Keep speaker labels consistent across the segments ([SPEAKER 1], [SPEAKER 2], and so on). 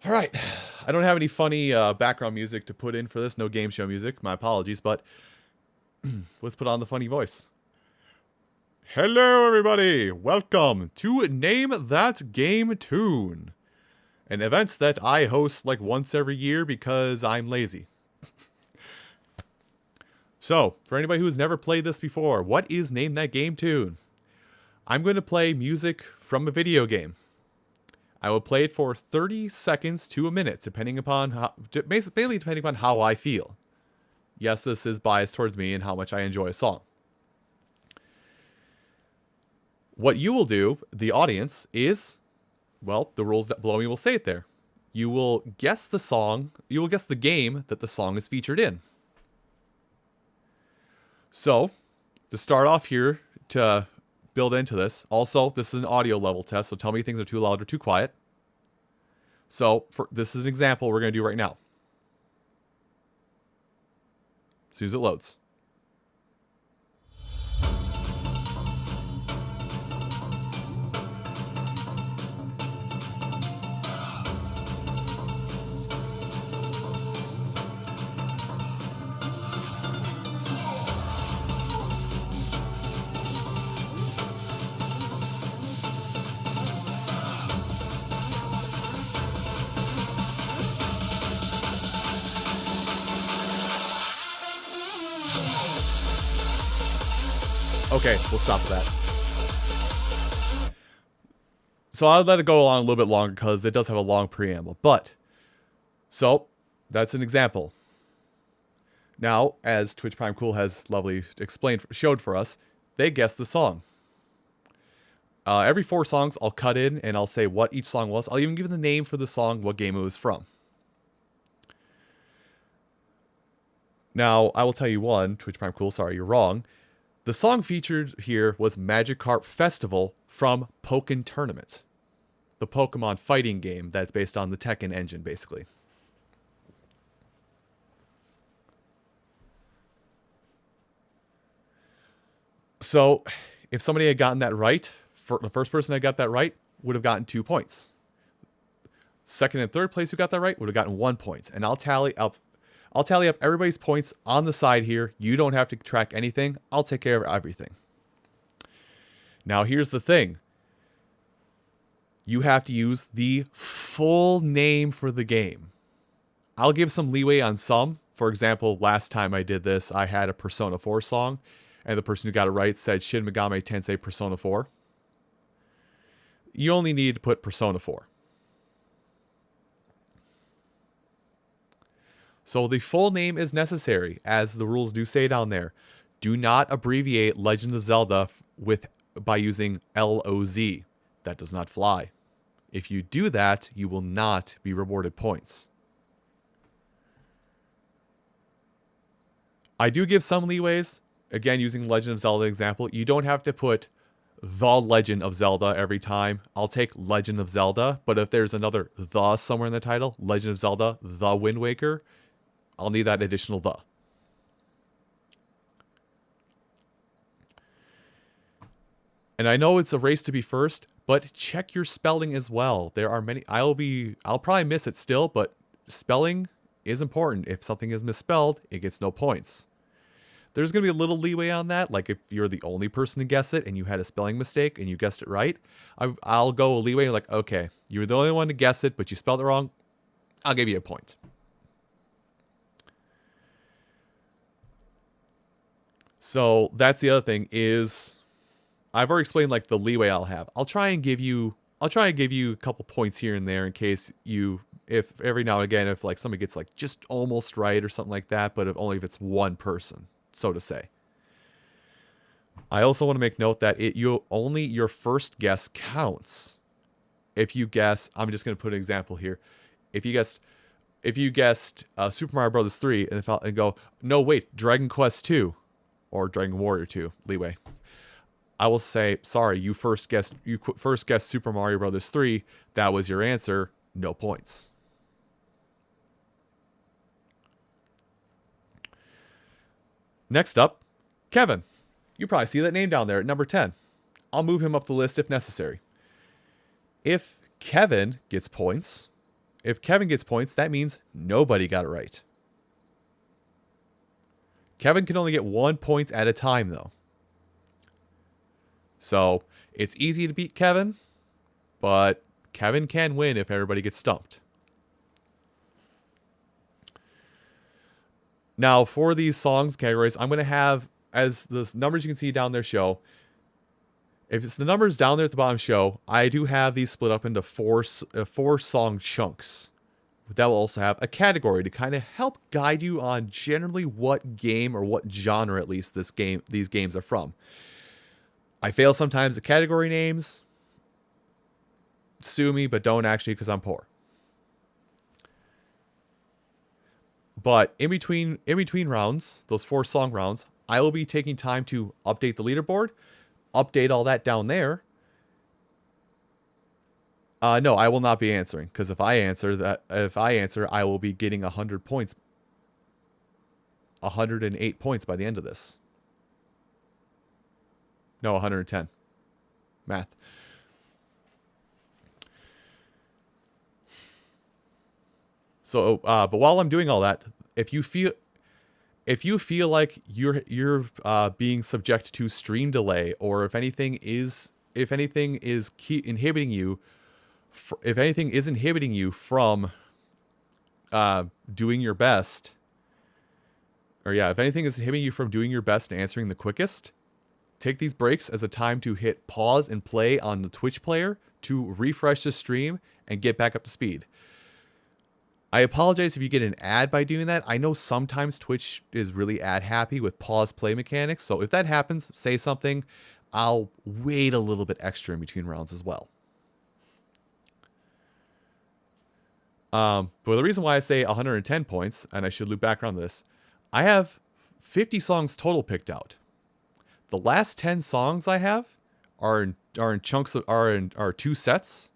[SPEAKER 1] All right. I don't have any funny background music to put in for this. No game show music. My apologies, but let's put on the funny voice. Hello, everybody. Welcome to Name That Game Tune, an event that I host like once every year because I'm lazy. So, for anybody who's never played this before, what is Name That Game Tune? I'm going to play music from a video game. I will play it for 30 seconds to a minute, depending upon how, basically depending upon how I feel. Yes, this is biased towards me and how much I enjoy a song. What you will do, the audience, is, well, the rules that below me will say it there. You will guess the song, you will guess the game that the song is featured in. So, to start off here, to build into this, also, this is an audio level test, so tell me if things are too loud or too quiet. So, this is an example we're going to do right now. As soon as it loads. Okay, we'll stop with that. So I'll let it go on a little bit longer because it does have a long preamble. But, so, that's an example. Now, as Twitch Prime Cool has lovely showed for us, they guessed the song. Every 4 songs, I'll cut in and I'll say what each song was. I'll even give the name for the song, what game it was from. Now, I will tell you one, Twitch Prime Cool, sorry, you're wrong. The song featured here was Magikarp Festival from Pokken Tournament, the Pokemon fighting game that's based on the Tekken engine, basically. So, if somebody had gotten that right, the first person that got that right would have gotten 2 points. Second and third place who got that right would have gotten 1 point. And I'll tally up everybody's points on the side here. You don't have to track anything. I'll take care of everything. Now, here's the thing. You have to use the full name for the game. I'll give some leeway on some. For example, last time I did this, I had a Persona 4 song, and the person who got it right said Shin Megami Tensei Persona 4. You only need to put Persona 4. So the full name is necessary, as the rules do say down there. Do not abbreviate Legend of Zelda by using LOZ. That does not fly. If you do that, you will not be rewarded points. I do give some leeways. Again, using Legend of Zelda example, you don't have to put The Legend of Zelda every time. I'll take Legend of Zelda, but if there's another The somewhere in the title, Legend of Zelda, The Wind Waker, I'll need that additional The. And I know it's a race to be first, but check your spelling as well. There are many. I'll probably miss it still, but spelling is important. If something is misspelled, it gets no points. There's going to be a little leeway on that. Like if you're the only person to guess it and you had a spelling mistake and you guessed it right, I'll go a leeway like, okay, you were the only one to guess it, but you spelled it wrong. I'll give you a point. So that's the other thing is, I've already explained like the leeway I'll have. I'll try and give you a couple points here and there in case if every now and again, if like somebody gets like just almost right or something like that, but only if it's one person, so to say. I also want to make note that only your first guess counts. If you guess, I'm just going to put an example here. If you guessed Super Mario Bros. 3 and go, no wait, Dragon Quest 2 or Dragon Warrior 2, leeway. I will say, sorry, you first guessed Super Mario Bros. 3. That was your answer. No points. Next up, Kevin. You probably see that name down there at number 10. I'll move him up the list if necessary. If Kevin gets points, If Kevin gets points, that means nobody got it right. Kevin can only get 1 point at a time, though. So it's easy to beat Kevin, but Kevin can win if everybody gets stumped. Now, for these songs categories, I'm going to have, as the numbers you can see down there show, if it's the numbers down there at the bottom show, I do have these split up into four song chunks. That will also have a category to kind of help guide you on generally what game or what genre at least these games are from. I fail sometimes at category names. Sue me, but don't actually, because I'm poor. But in between rounds, those 4 song rounds, I will be taking time to update the leaderboard, update all that down there. No, I will not be answering, because if I answer, I will be getting 100 points. 108 points by the end of this. No, 110. Math. So, but while I'm doing all that, if you feel like you're being subject to stream delay, or if anything is inhibiting you from doing your best, if anything is inhibiting you from doing your best and answering the quickest, take these breaks as a time to hit pause and play on the Twitch player to refresh the stream and get back up to speed. I apologize if you get an ad by doing that. I know sometimes Twitch is really ad happy with pause play mechanics. So if that happens, say something. I'll wait a little bit extra in between rounds as well. But the reason why I say 110 points, and I should loop back around this, I have 50 songs total picked out. The last 10 songs I have are in chunks of, are 2 sets,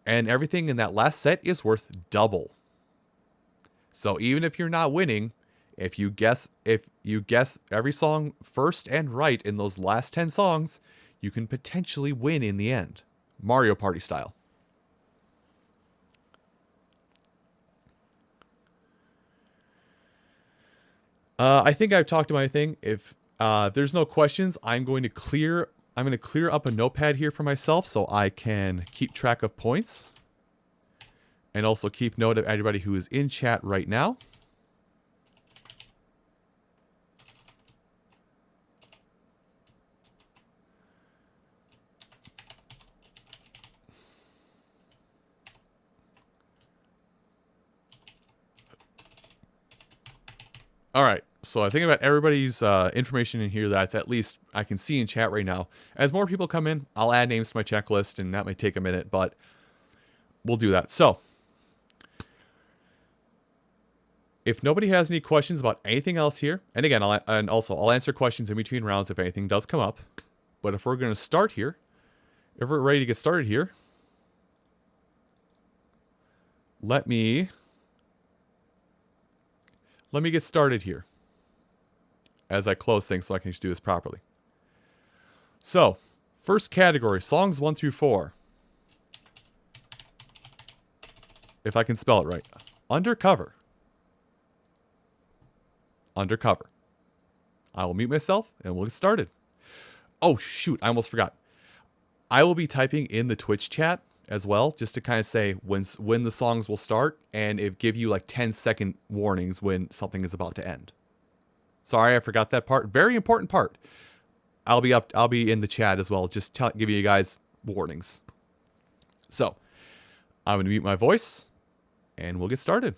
[SPEAKER 1] and everything in that last set is worth double. So even if you're not winning, if you guess every song first and right in those last 10 songs, you can potentially win in the end. Mario Party style. I think I've talked about my thing. If there's no questions, I'm going to clear up a notepad here for myself so I can keep track of points. And also keep note of everybody who is in chat right now. All right, so I think about everybody's information in here that's at least I can see in chat right now. As more people come in, I'll add names to my checklist, and that might take a minute, but we'll do that. So, if nobody has any questions about anything else here, and again, I'll answer questions in between rounds if anything does come up. But if we're going to start here, if we're ready to get started here, let me get started here as I close things so I can just do this properly. So, first category, songs 1 through 4. If I can spell it right. Undercover. Undercover. I will mute myself and we'll get started. Oh, shoot, I almost forgot. I will be typing in the Twitch chat as well, just to kind of say when the songs will start, and give you like 10-second warnings when something is about to end. Sorry, I forgot that part. Very important part. I'll be in the chat as well, just giving you guys warnings. So, I'm going to mute my voice, and we'll get started.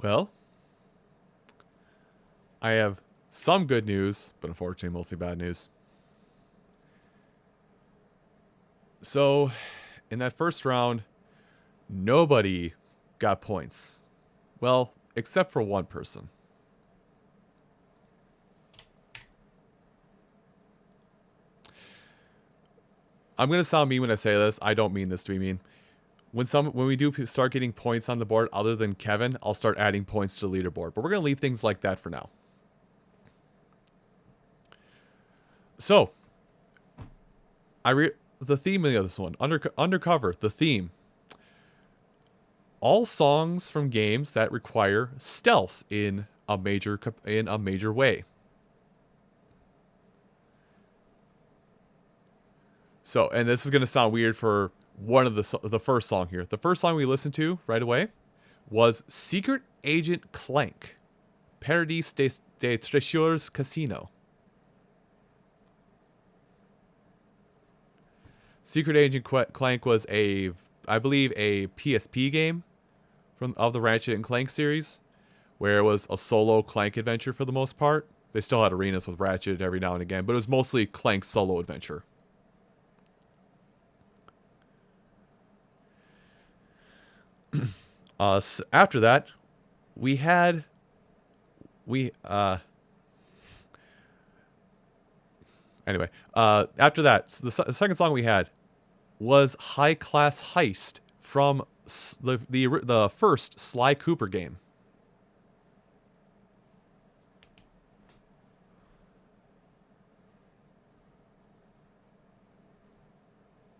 [SPEAKER 1] Well, I have some good news, but unfortunately mostly bad news. So, in that first round, nobody got points. Well, except for one person. I'm going to sound mean when I say this. I don't mean this to be mean. When we do start getting points on the board other than Kevin, I'll start adding points to the leaderboard. But we're going to leave things like that for now. So, the theme of this one, Undercover, the theme. All songs from games that require stealth in a major way. So, and this is going to sound weird for one of the first song here. The first song we listened to right away was Secret Agent Clank, Paradis des Treasures Casino. Secret Agent Clank was I believe a PSP game of the Ratchet and Clank series, where it was a solo Clank adventure for the most part. They still had arenas with Ratchet every now and again, but it was mostly Clank's solo adventure. After that, after that, so the second song we had was High Class Heist from the first Sly Cooper game.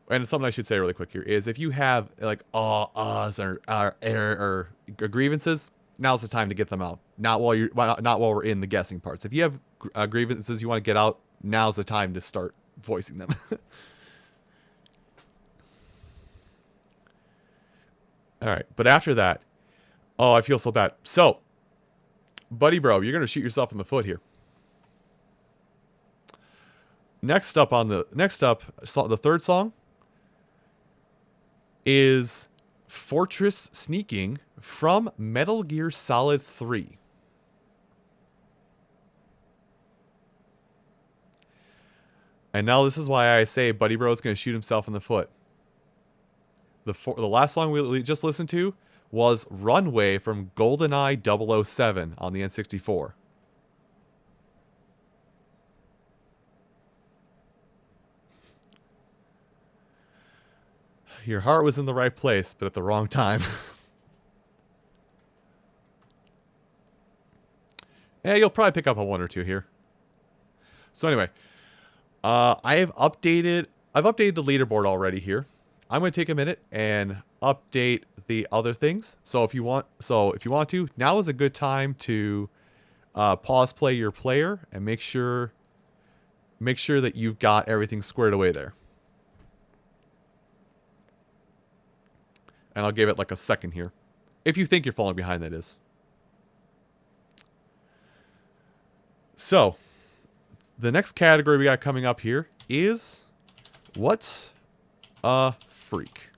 [SPEAKER 1] And something I should say really quick here is if you have like ahs or grievances, now's the time to get them out. Not while we're in the guessing parts. If you have grievances you want to get out, now's the time to start voicing them. All right, but after that, oh, I feel so bad. So, buddy, bro, you're gonna shoot yourself in the foot here. Next up, the third song is Fortress Sneaking from Metal Gear Solid 3. And now this is why I say Buddy Bro is going to shoot himself in the foot. The last song we just listened to was Runway from GoldenEye 007 on the N64. Your heart was in the right place, but at the wrong time. Yeah, you'll probably pick up a one or two here. So anyway, I've updated the leaderboard already here. I'm going to take a minute and update the other things. So if you want to, now is a good time to pause play your player and make sure that you've got everything squared away there. And I'll give it like a second here. If you think you're falling behind, that is. So, the next category we got coming up here is What's a Freak?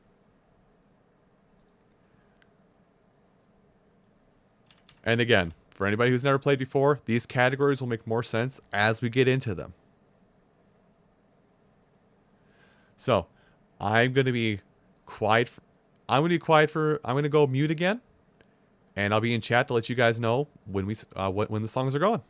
[SPEAKER 1] And again, for anybody who's never played before, these categories will make more sense as we get into them. So, I'm going to be quiet. I'm going to go mute again, and I'll be in chat to let you guys know when the songs are going.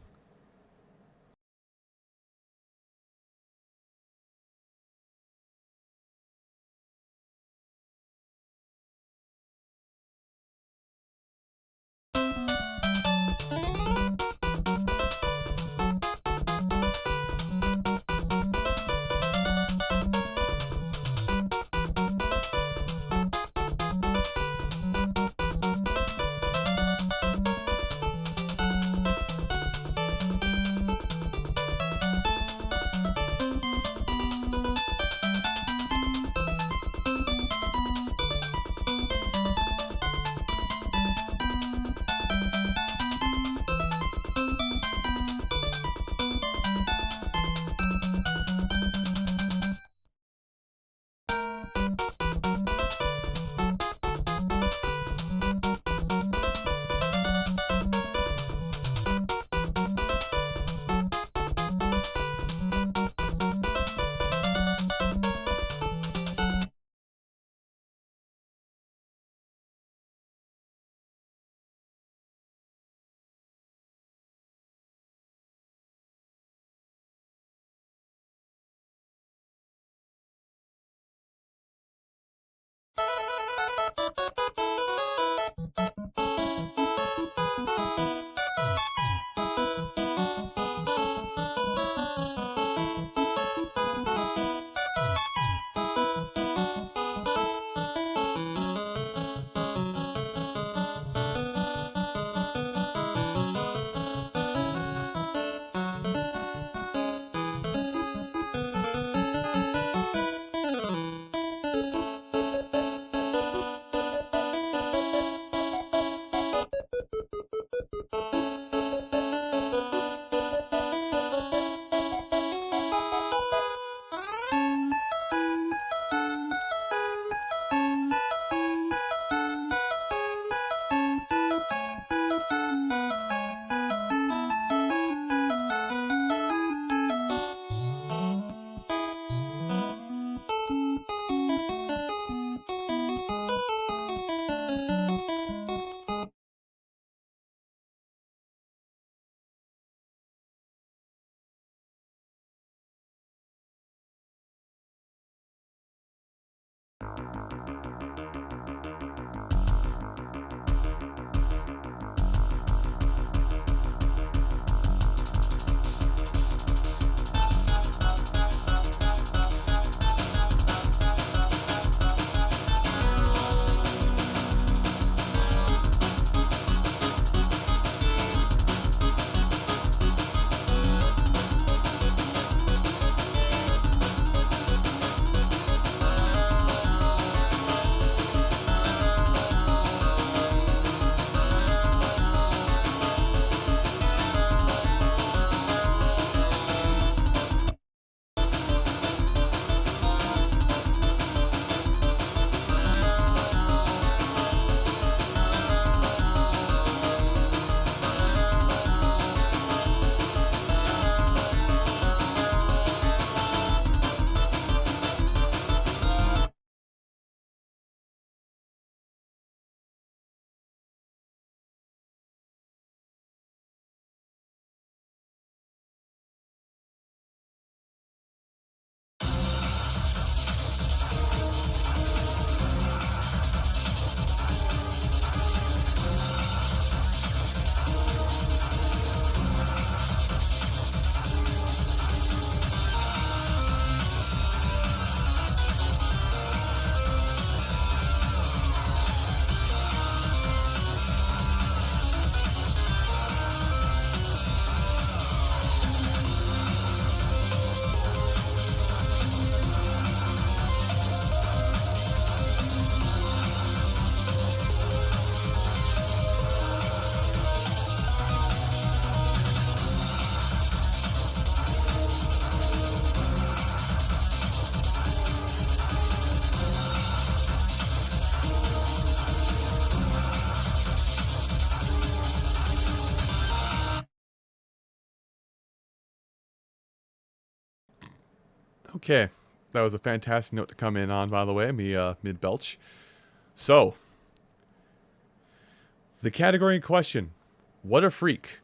[SPEAKER 1] Okay, that was a fantastic note to come in on, by the way, me mid-belch. So, the category in question, What a Freak.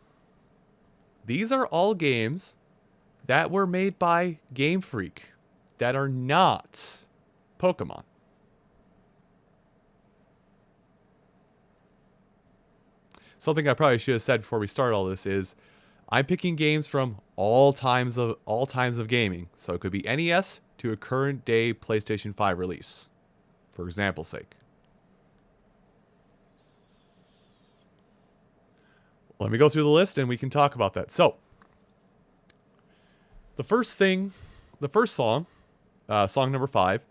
[SPEAKER 1] These are all games that were made by Game Freak that are not Pokemon. Something I probably should have said before we start all this is I'm picking games from all times of gaming. So it could be NES to a current day PlayStation 5 release, for example's sake. Let me go through the list and we can talk about that. So, the first song, song number 5,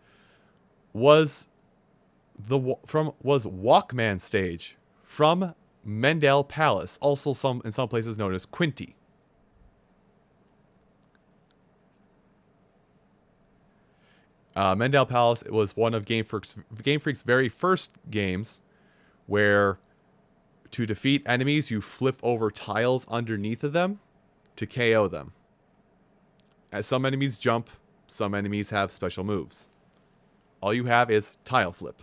[SPEAKER 1] was Walkman Stage from Mendel Palace, also in some places known as Quinty. Mendel Palace was one of Game Freak's very first games, where to defeat enemies you flip over tiles underneath of them to KO them. As some enemies jump, some enemies have special moves. All you have is tile flip.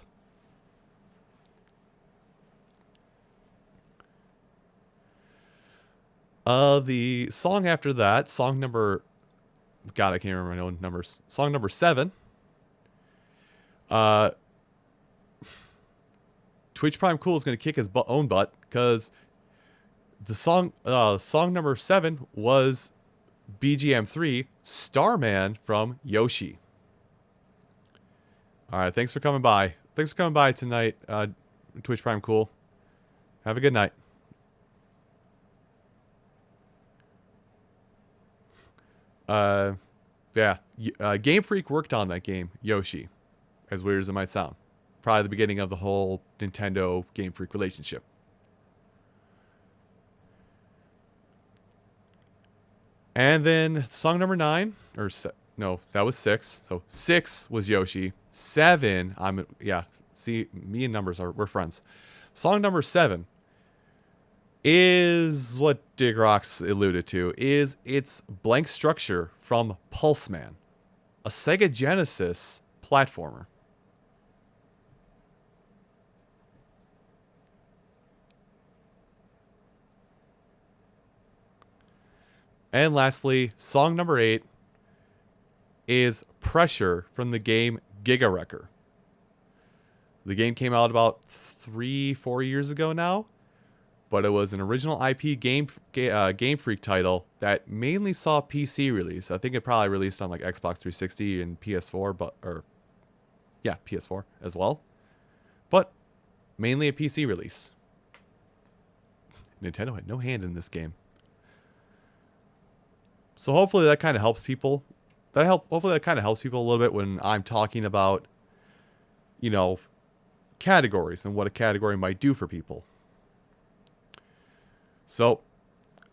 [SPEAKER 1] The song after that, song number... God, I can't remember my own numbers. Song number 7. Twitch Prime Cool is going to kick his own butt, because the song number 7 was BGM3, Starman from Yoshi. Alright, thanks for coming by. Thanks for coming by tonight, Twitch Prime Cool. Have a good night. Yeah. Game Freak worked on that game, Yoshi. As weird as it might sound. Probably the beginning of the whole Nintendo Game Freak relationship. And then song number 9, no, that was 6. So 6 was Yoshi. 7, see, me and numbers we're friends. Song number 7 is what Dig Rocks alluded to, is it's Blank Structure from Pulseman, a Sega Genesis platformer. And lastly, song number 8 is Pressure from the game Giga Wrecker. The game came out about 3-4 years ago now, but it was an original IP Game Freak title that mainly saw PC release. I think it probably released on like Xbox 360 and PS4, PS4 as well. But mainly a PC release. Nintendo had no hand in this game. So hopefully that kind of helps people. Hopefully that kind of helps people a little bit when I'm talking about, you know, categories and what a category might do for people. So,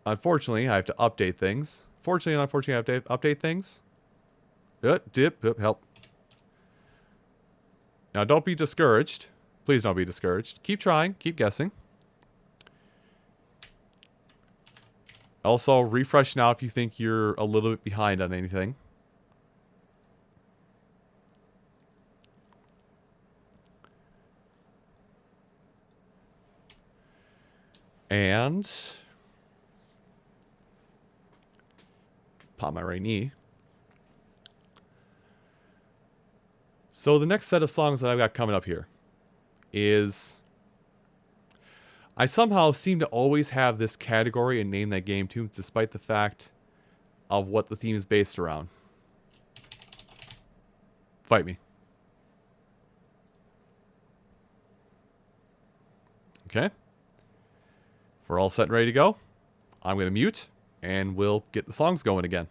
[SPEAKER 1] unfortunately, I have to update things. Fortunately and unfortunately, I have to update things. Help. Now, don't be discouraged. Please don't be discouraged. Keep trying. Keep guessing. Also, refresh now if you think you're a little bit behind on anything. And pop my right knee. So the next set of songs that I've got coming up here is... I somehow seem to always have this category and name that game too, despite the fact of what the theme is based around. Fight me. Okay. If we're all set and ready to go, I'm going to mute, and we'll get the songs going again.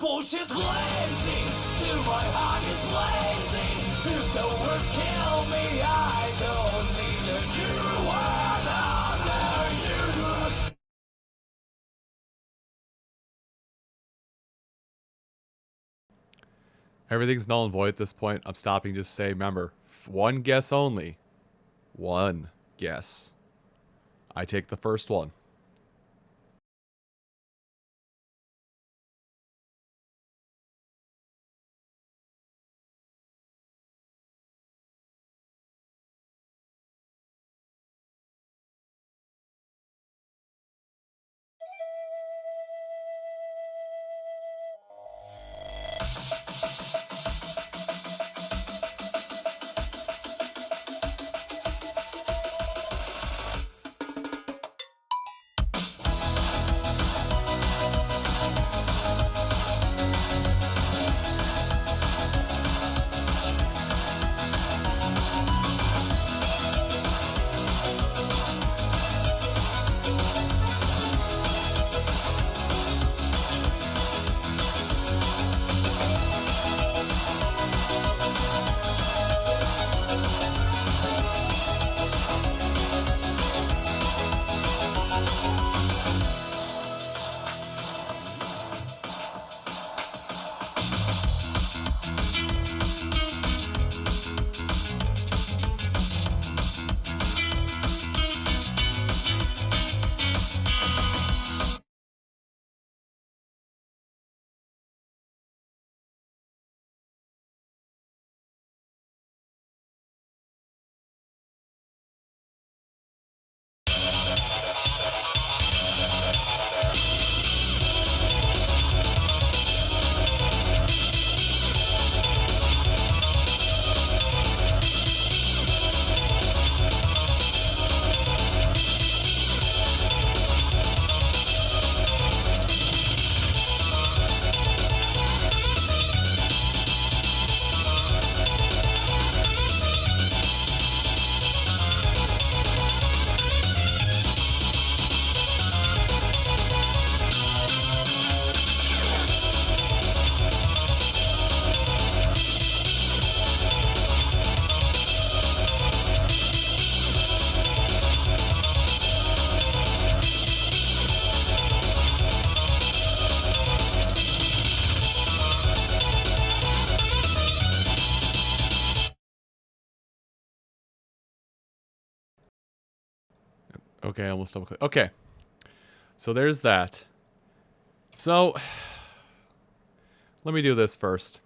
[SPEAKER 2] Bullshit's lazy, still my heart is blazing. If the word kill me, I don't need a new one under you.
[SPEAKER 1] Everything's null and void at this point. I'm stopping just to say, remember, one guess only. One guess. I take the first one. Okay, almost double click. Okay. So there's that. So let me do this first.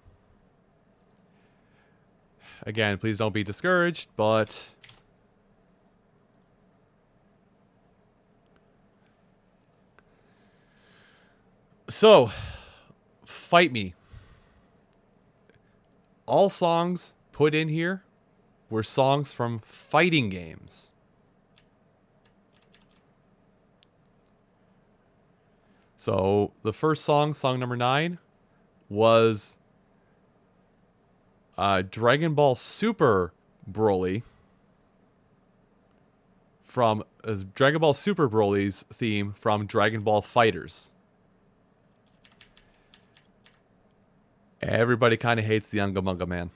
[SPEAKER 1] Again, please don't be discouraged, but so Fight Me. All songs put in here were songs from fighting games. So the first song, song number 9, was Dragon Ball Super Broly from Dragon Ball Super Broly's theme from Dragon Ball Fighters. Everybody kind of hates the Unga Munga Man.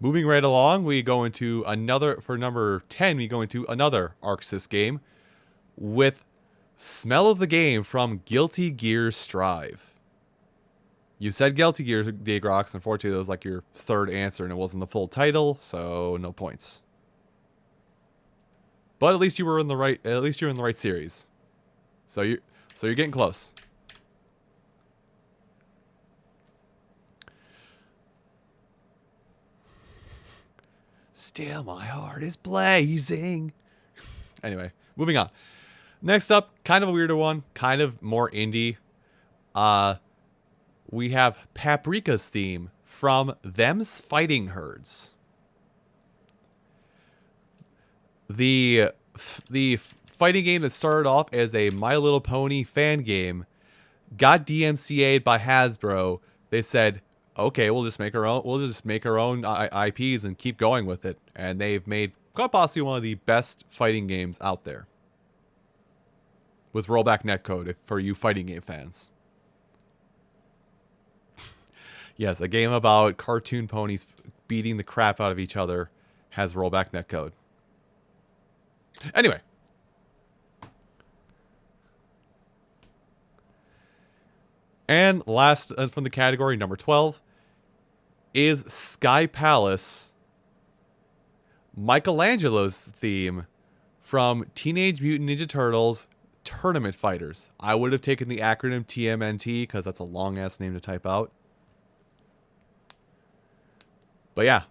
[SPEAKER 1] Moving right along, we go into another, for number 10, we go into another ArcSys game with Smell of the Game from Guilty Gear Strive. You said Guilty Gear, Dagrox. Unfortunately, that was like your third answer, and it wasn't the full title, so no points. But at least you were in the right. At least you're in the right series. So you're getting close. Still, my heart is blazing. Anyway, moving on. Next up, kind of a weirder one, kind of more indie. We have Paprika's theme from Them's Fighting Herds. The fighting game that started off as a My Little Pony fan game got DMCA'd by Hasbro. They said, okay, we'll just make our own. We'll just make our own IPs and keep going with it. And they've made quite possibly one of the best fighting games out there with rollback netcode for you fighting game fans. Yes, a game about cartoon ponies beating the crap out of each other has rollback netcode. Anyway. And last from the category, number 12, is Sky Palace, Michelangelo's theme from Teenage Mutant Ninja Turtles Tournament Fighters. I would have taken the acronym TMNT because that's a long-ass name to type out. But yeah.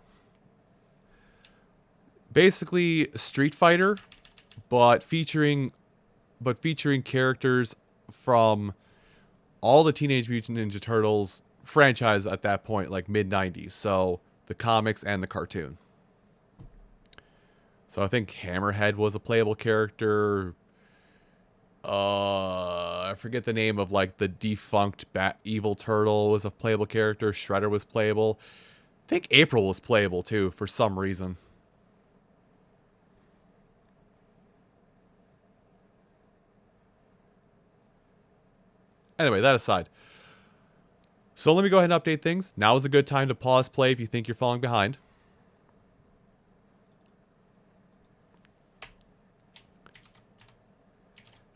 [SPEAKER 1] Basically Street Fighter, but featuring characters from all the Teenage Mutant Ninja Turtles franchise at that point, like mid-90s. So the comics and the cartoon. So I think Hammerhead was a playable character. I forget the name of like the defunct evil turtle was a playable character. Shredder was playable. I think April was playable too for some reason. Anyway, that aside. So let me go ahead and update things. Now is a good time to pause play if you think you're falling behind.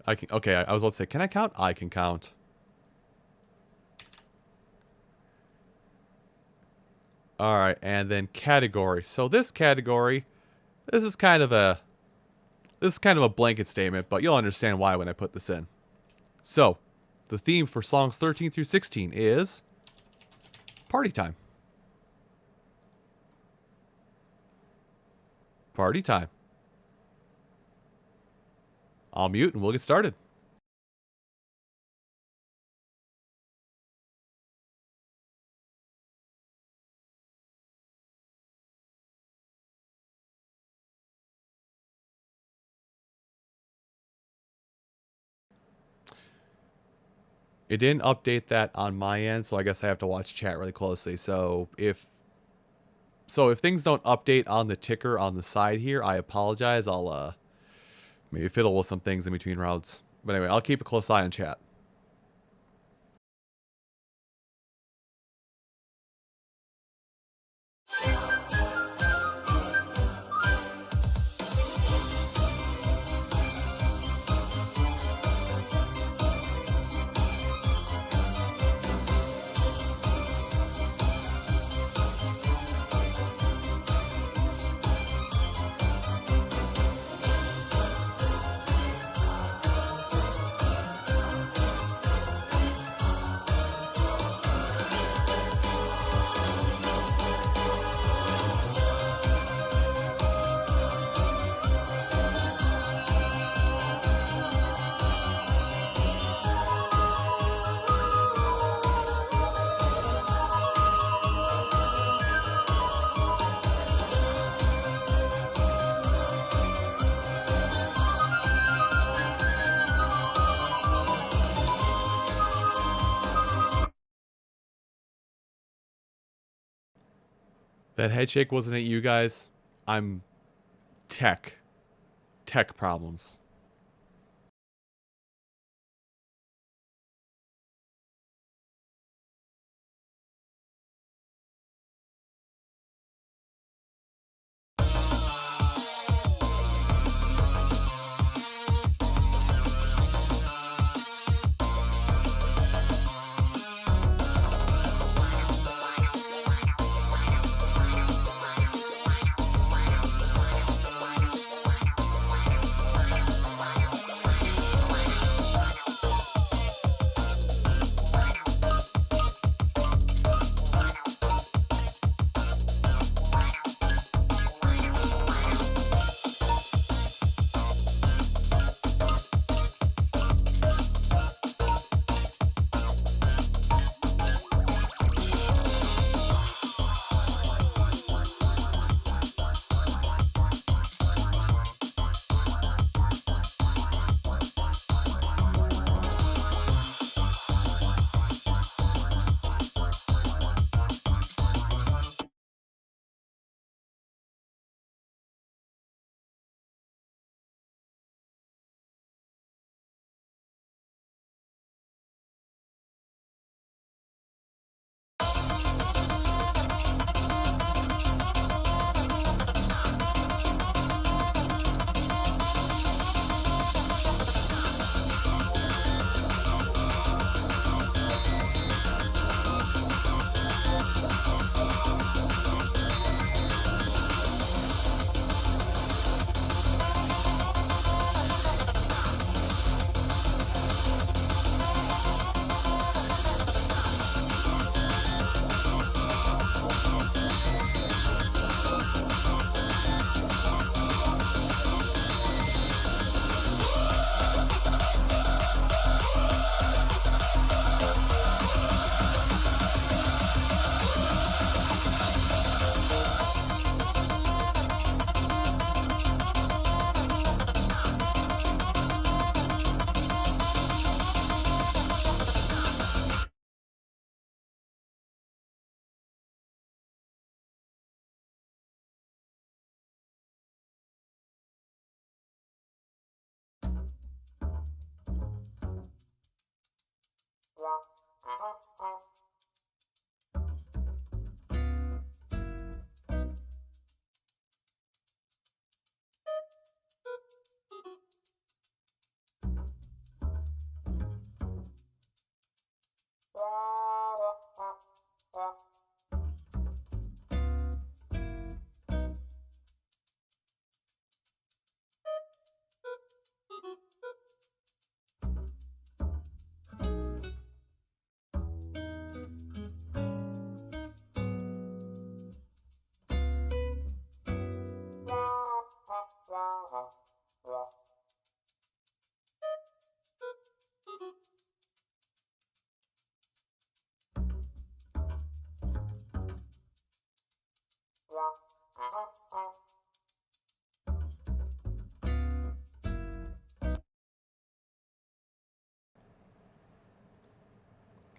[SPEAKER 1] Okay, I was about to say, can I count? I can count. Alright, and then category. So this category, this is kind of a blanket statement, but you'll understand why when I put this in. So, the theme for songs 13 through 16 is party time. Party time. I'll mute and we'll get started. It didn't update that on my end, so I guess I have to watch chat really closely. So if things don't update on the ticker on the side here, I apologize. I'll maybe fiddle with some things in between rounds. But anyway, I'll keep a close eye on chat. That head shake wasn't at you guys. I'm tech problems.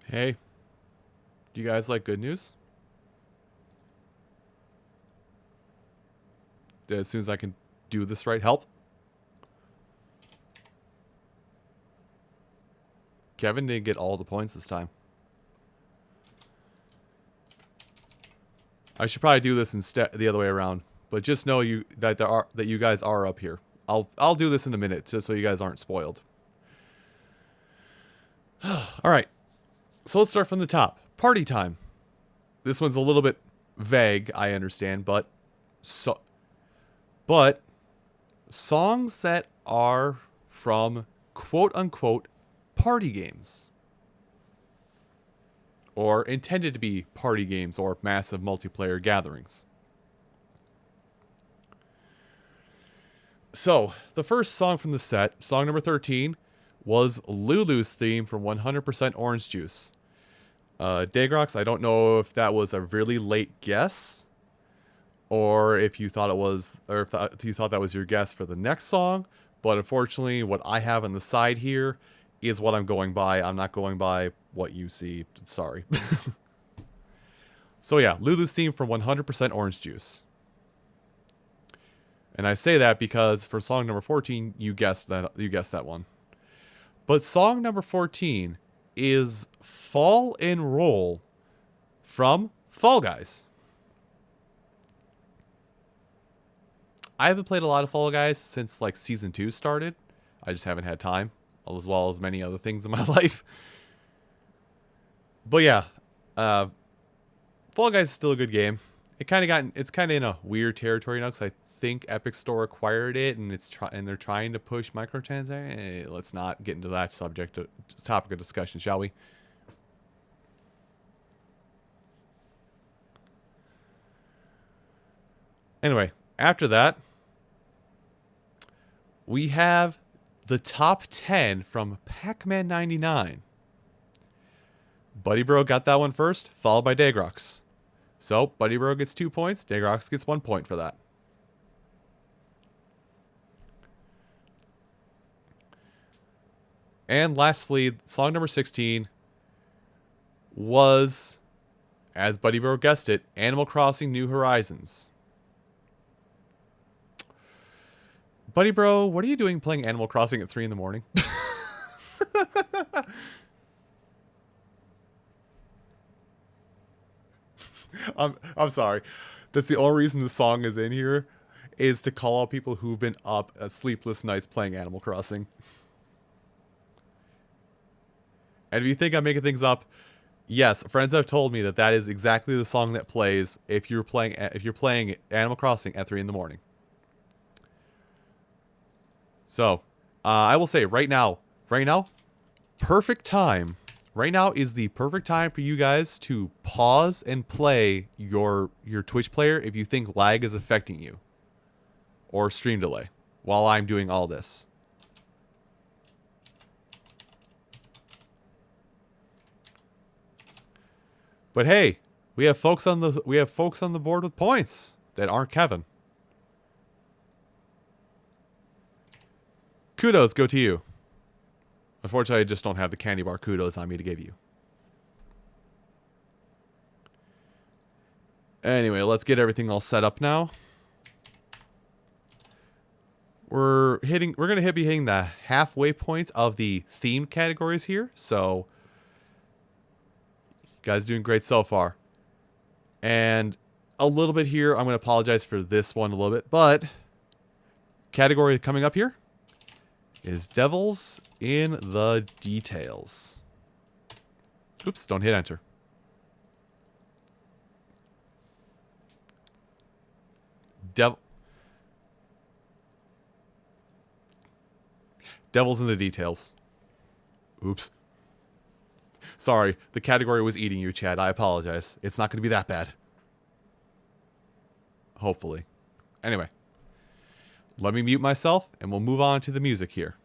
[SPEAKER 1] Hey, do you guys like good news? As soon as I can do this right, help. Kevin didn't get all the points this time. I should probably do this instead the other way around. But just know that you guys are up here. I'll do this in a minute just so you guys aren't spoiled. All right. So let's start from the top. Party time. This one's a little bit vague, I understand, but songs that are from quote unquote party games, or intended to be party games or massive multiplayer gatherings. So, the first song from the set, song number 13, was Lulu's theme from 100% Orange Juice. Dagrox, I don't know if that was a really late guess, or if you thought it was, or if you thought that was your guess for the next song. But unfortunately, what I have on the side here is what I'm going by. I'm not going by what you see. Sorry. So yeah, Lulu's theme from 100% Orange Juice. And I say that because for song number 14, you guessed that one. But song number 14 is Fall and Roll from Fall Guys. I haven't played a lot of Fall Guys since like season 2 started. I just haven't had time, as well as many other things in my life. But yeah, Fall Guys is still a good game. It's kind of in a weird territory now because I think Epic Store acquired it and they're trying to push microtransactions. Hey, let's not get into that topic of discussion, shall we? Anyway, after that, we have the top 10 from Pac-Man 99. Buddy Bro got that one first, followed by Dagrox. So, Buddy Bro gets 2 points, Dagrox gets 1 point for that. And lastly, song number 16 was, as Buddy Bro guessed it, Animal Crossing New Horizons. Buddy Bro, what are you doing playing Animal Crossing at 3 in the morning? I'm sorry. That's the only reason the song is in here, is to call out people who've been up sleepless nights playing Animal Crossing. And if you think I'm making things up, yes, friends have told me that is exactly the song that plays if you're playing Animal Crossing at 3 in the morning. So, I will say right now, perfect time. Right now is the perfect time for you guys to pause and play your Twitch player if you think lag is affecting you, or stream delay, while I'm doing all this. But hey, we have folks on the board with points that aren't Kevin. Kudos go to you. Unfortunately, I just don't have the candy bar kudos on me to give you. Anyway, let's get everything all set up now. We're gonna be hitting the halfway points of the theme categories here, so you guys doing great so far. And a little bit here, I'm gonna apologize for this one a little bit, but category coming up here is Devils in the Details. Oops, don't hit enter. Devils in the Details. Oops. Sorry, the category was eating you, Chad. I apologize. It's not going to be that bad. Hopefully. Anyway. Let me mute myself, and we'll move on to the music here.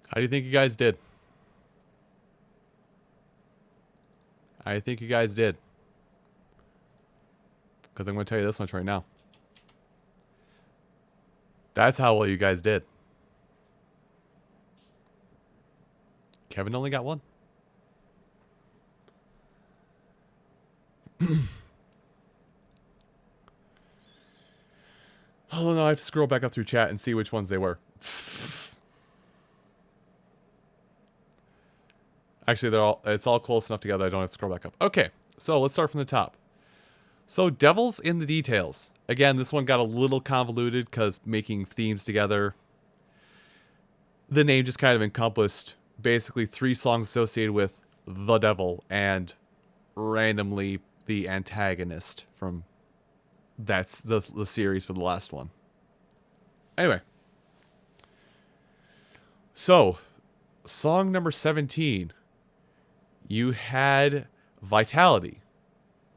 [SPEAKER 1] How do you think you guys did? I think you guys did. Because I'm going to tell you this much right now. That's how well you guys did. Kevin only got one. Oh no, I have to scroll back up through chat and see which ones they were. Actually, it's all close enough together I don't have to scroll back up. Okay, so let's start from the top. So, Devil's in the Details. Again, this one got a little convoluted because making themes together, the name just kind of encompassed basically 3 songs associated with the devil and randomly the antagonist from that's the series for the last one. Anyway. So, song number 17. You had Vitality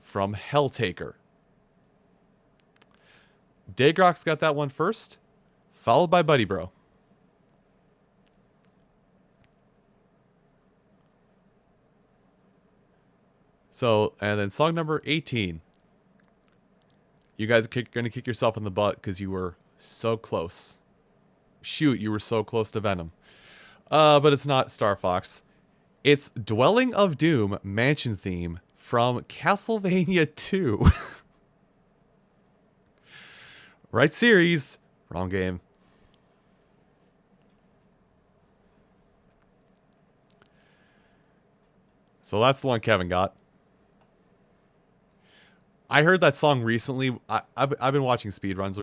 [SPEAKER 1] from Helltaker. Dagrox got that one first, followed by Buddy Bro. So, and then song number 18. You guys are going to kick yourself in the butt because you were so close. Shoot, you were so close to Venom. But it's not Star Fox. It's Dwelling of Doom Mansion Theme from Castlevania 2. Right series, wrong game. So that's the one Kevin got. I heard that song recently. I've been watching speedruns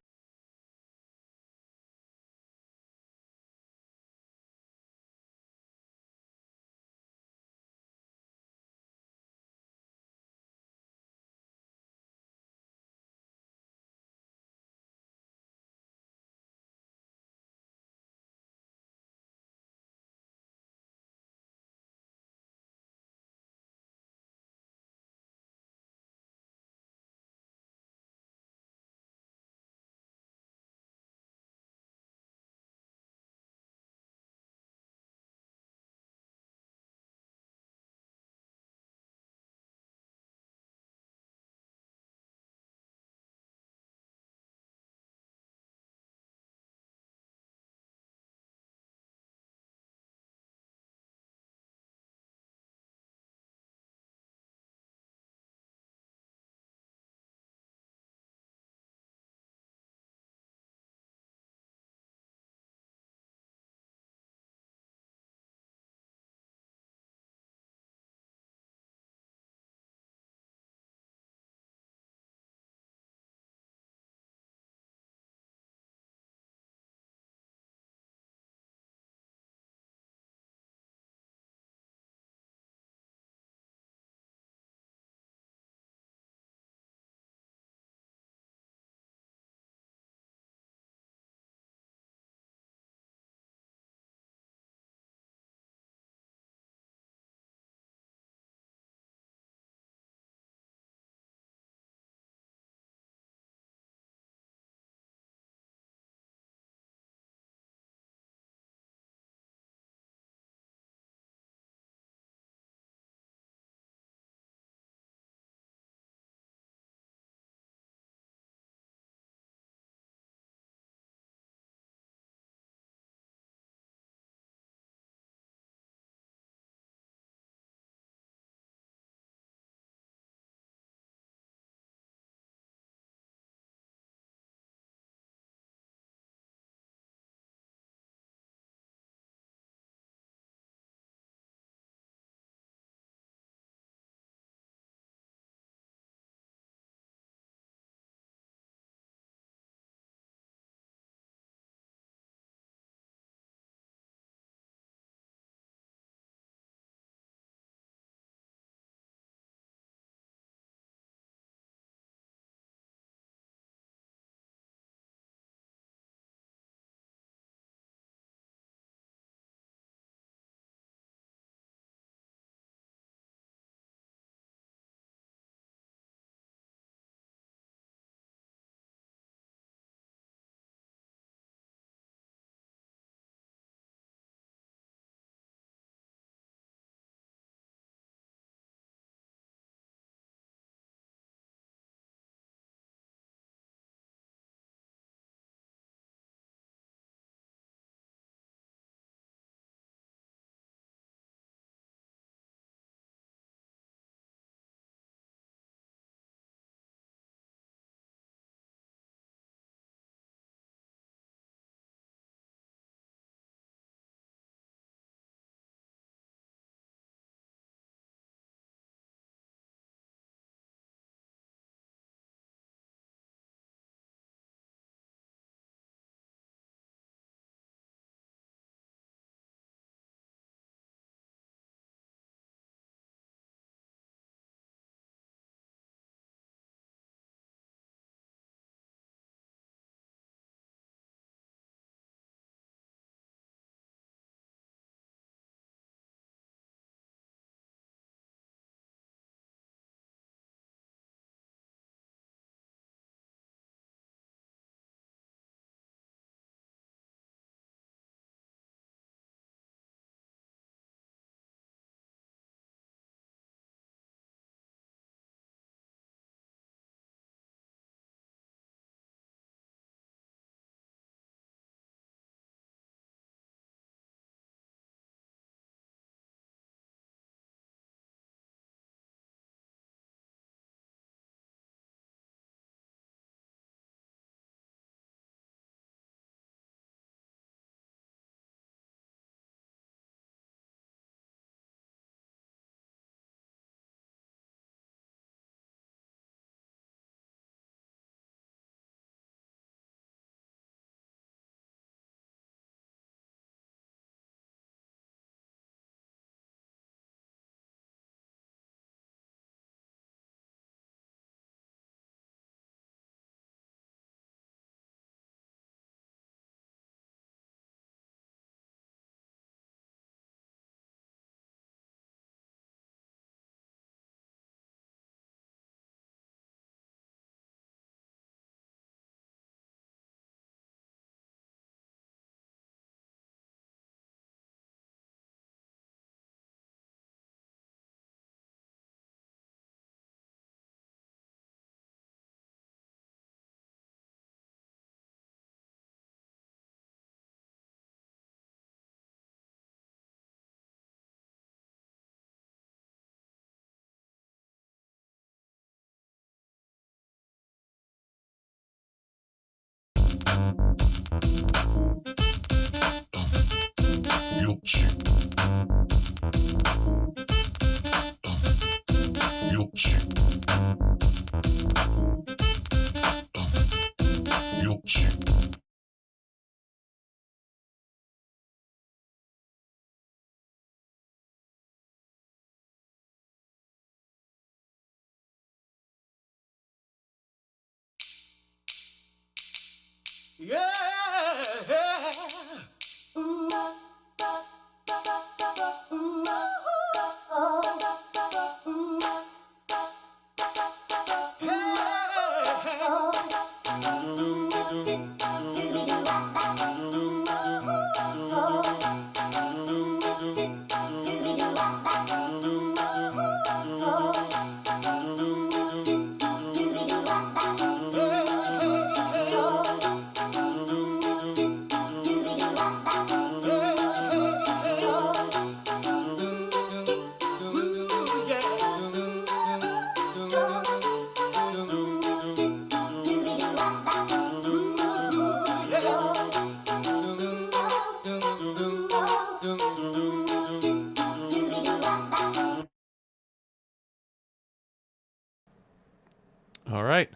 [SPEAKER 1] All right.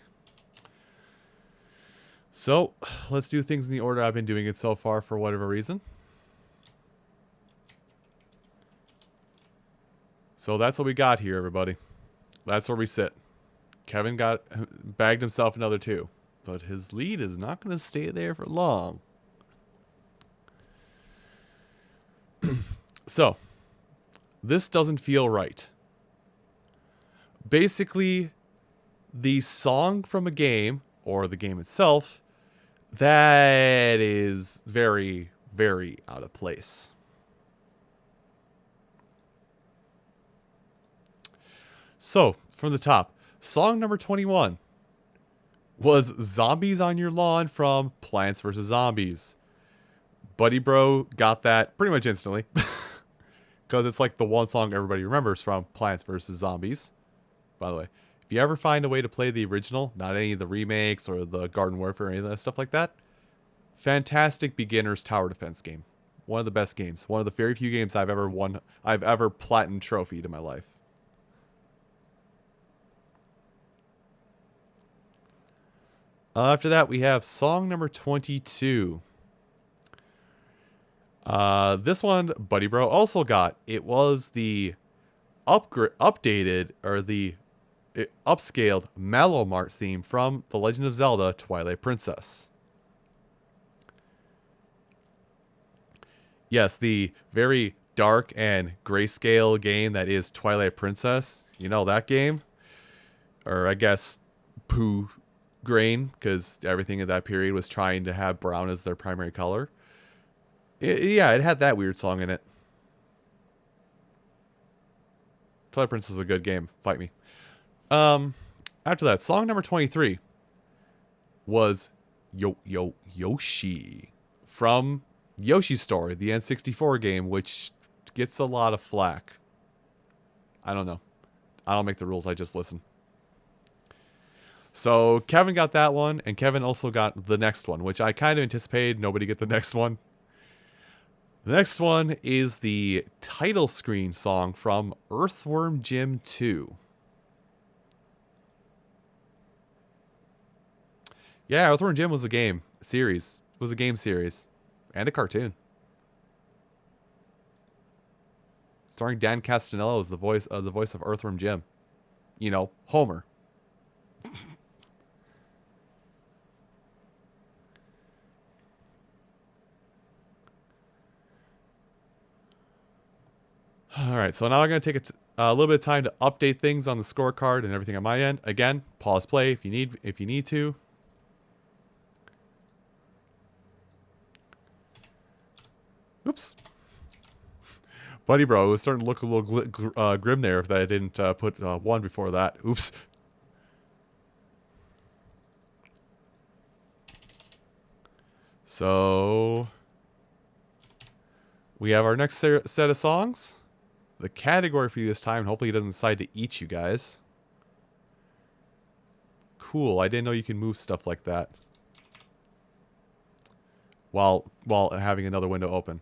[SPEAKER 1] So, let's do things in the order I've been doing it so far for whatever reason. So that's what we got here, everybody. That's where we sit. Kevin bagged himself another 2. But his lead is not going to stay there for long. So, this doesn't feel right. Basically, the song from a game, or the game itself, that is very, very out of place. So, from the top, song number 21 was Zombies on Your Lawn from Plants vs. Zombies. Buddy Bro got that pretty much instantly. Because it's like the one song everybody remembers from Plants vs. Zombies. By the way, if you ever find a way to play the original, not any of the remakes or the Garden Warfare or any of that stuff like that, fantastic beginner's tower defense game. One of the best games. One of the very few games I've ever platinum trophied in my life. After that, we have song number 22. This one, Buddy Bro also got. It was the updated, or the upscaled Mallow Mart theme from The Legend of Zelda Twilight Princess. Yes, the very dark and grayscale game that is Twilight Princess. You know that game? Or I guess Pooh Grain, because everything in that period was trying to have brown as their primary color. Yeah, it had that weird song in it. Twilight Princess is a good game. Fight me. After that, song number 23 was Yoshi from Yoshi's Story, the N64 game, which gets a lot of flack. I don't know. I don't make the rules, I just listen. So Kevin got that one, and Kevin also got the next one, which I kind of anticipated nobody get the next one. The next one is the title screen song from Earthworm Jim 2. Yeah, Earthworm Jim was a game series. It was a game series. And a cartoon. Starring Dan Castellaneta as the voice of Earthworm Jim. You know, Homer. Alright, so now I'm going to take a little bit of time to update things on the scorecard and everything on my end. Again, pause play if you need to. Oops. Buddy Bro was starting to look a little grim there if I didn't put 1 before that. Oops. So we have our next set of songs. The category for you this time, hopefully he doesn't decide to eat you guys. Cool, I didn't know you can move stuff like that. while having another window open.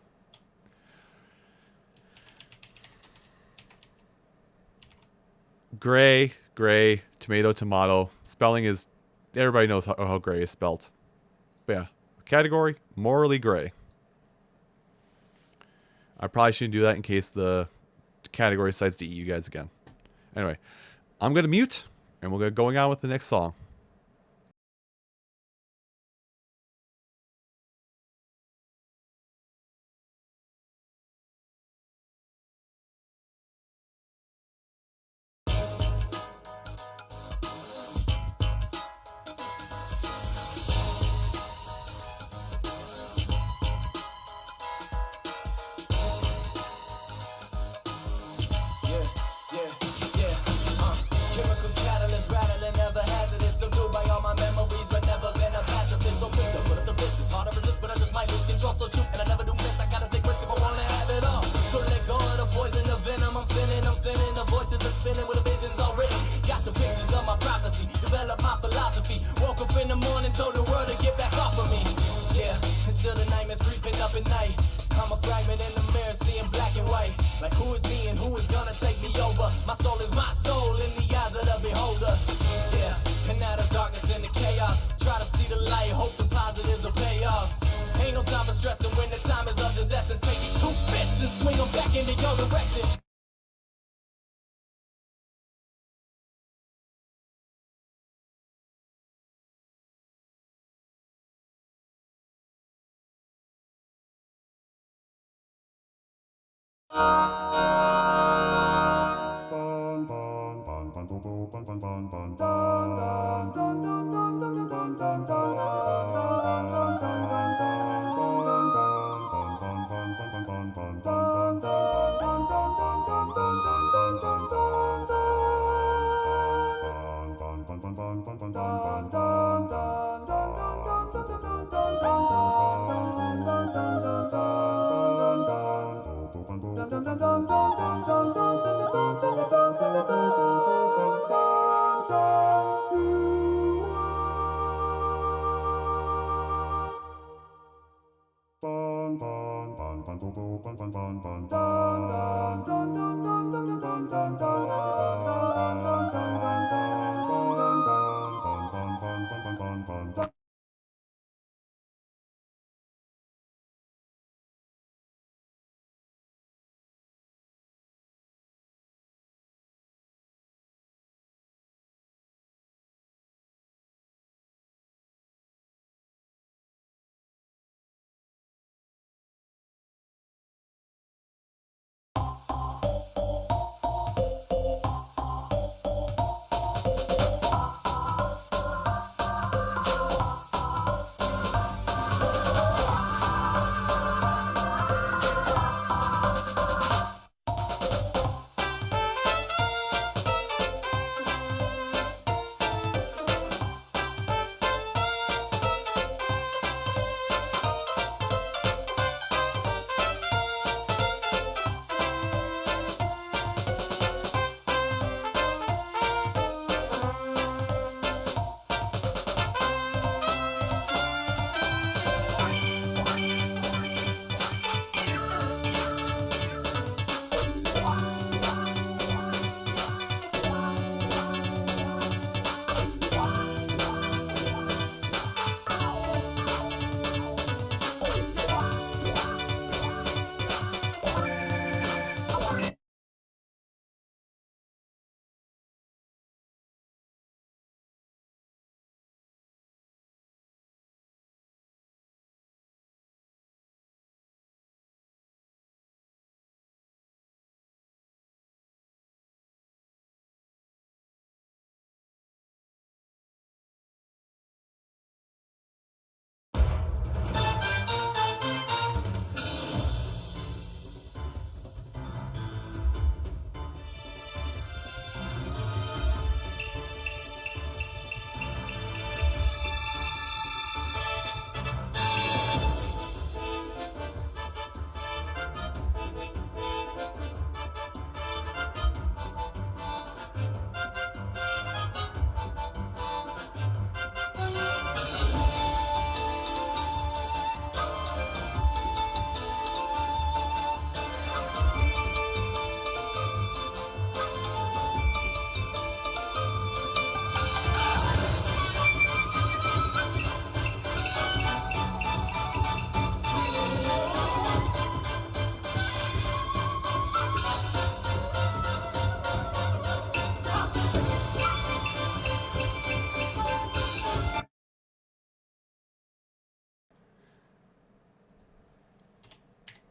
[SPEAKER 1] Gray, gray, tomato, tomato. Spelling is, everybody knows how gray is spelt. But yeah, category, morally gray. I probably shouldn't do that in case the category decides to eat you guys again. Anyway, I'm going to mute, and we'll get going on with the next song.
[SPEAKER 2] Chemical catalyst rattling, never hazardous. Subdued by all my memories, but never been a pacifist. So quick to put up the fist. It's hard to resist, but I just might lose control. So shoot, and I never do miss. I gotta take risk if I wanna have it all. So let go of the poison, the venom. I'm sinning. The voices are spinning with the visions already. Got the pictures of my prophecy. Develop my philosophy. Woke up in the morning, told the world to get back off of me. Yeah, and still the nightmares creeping up at night. I'm a fragment in the mirror, seeing black and white. Like who is me and who is gonna take me over? My soul is my soul in the eyes of the beholder. Yeah, and now there's darkness in the chaos. Try to see the light, hope the positives will pay off. Ain't no time for stressing when the time is of this essence. Take these two fists and swing them back into your direction.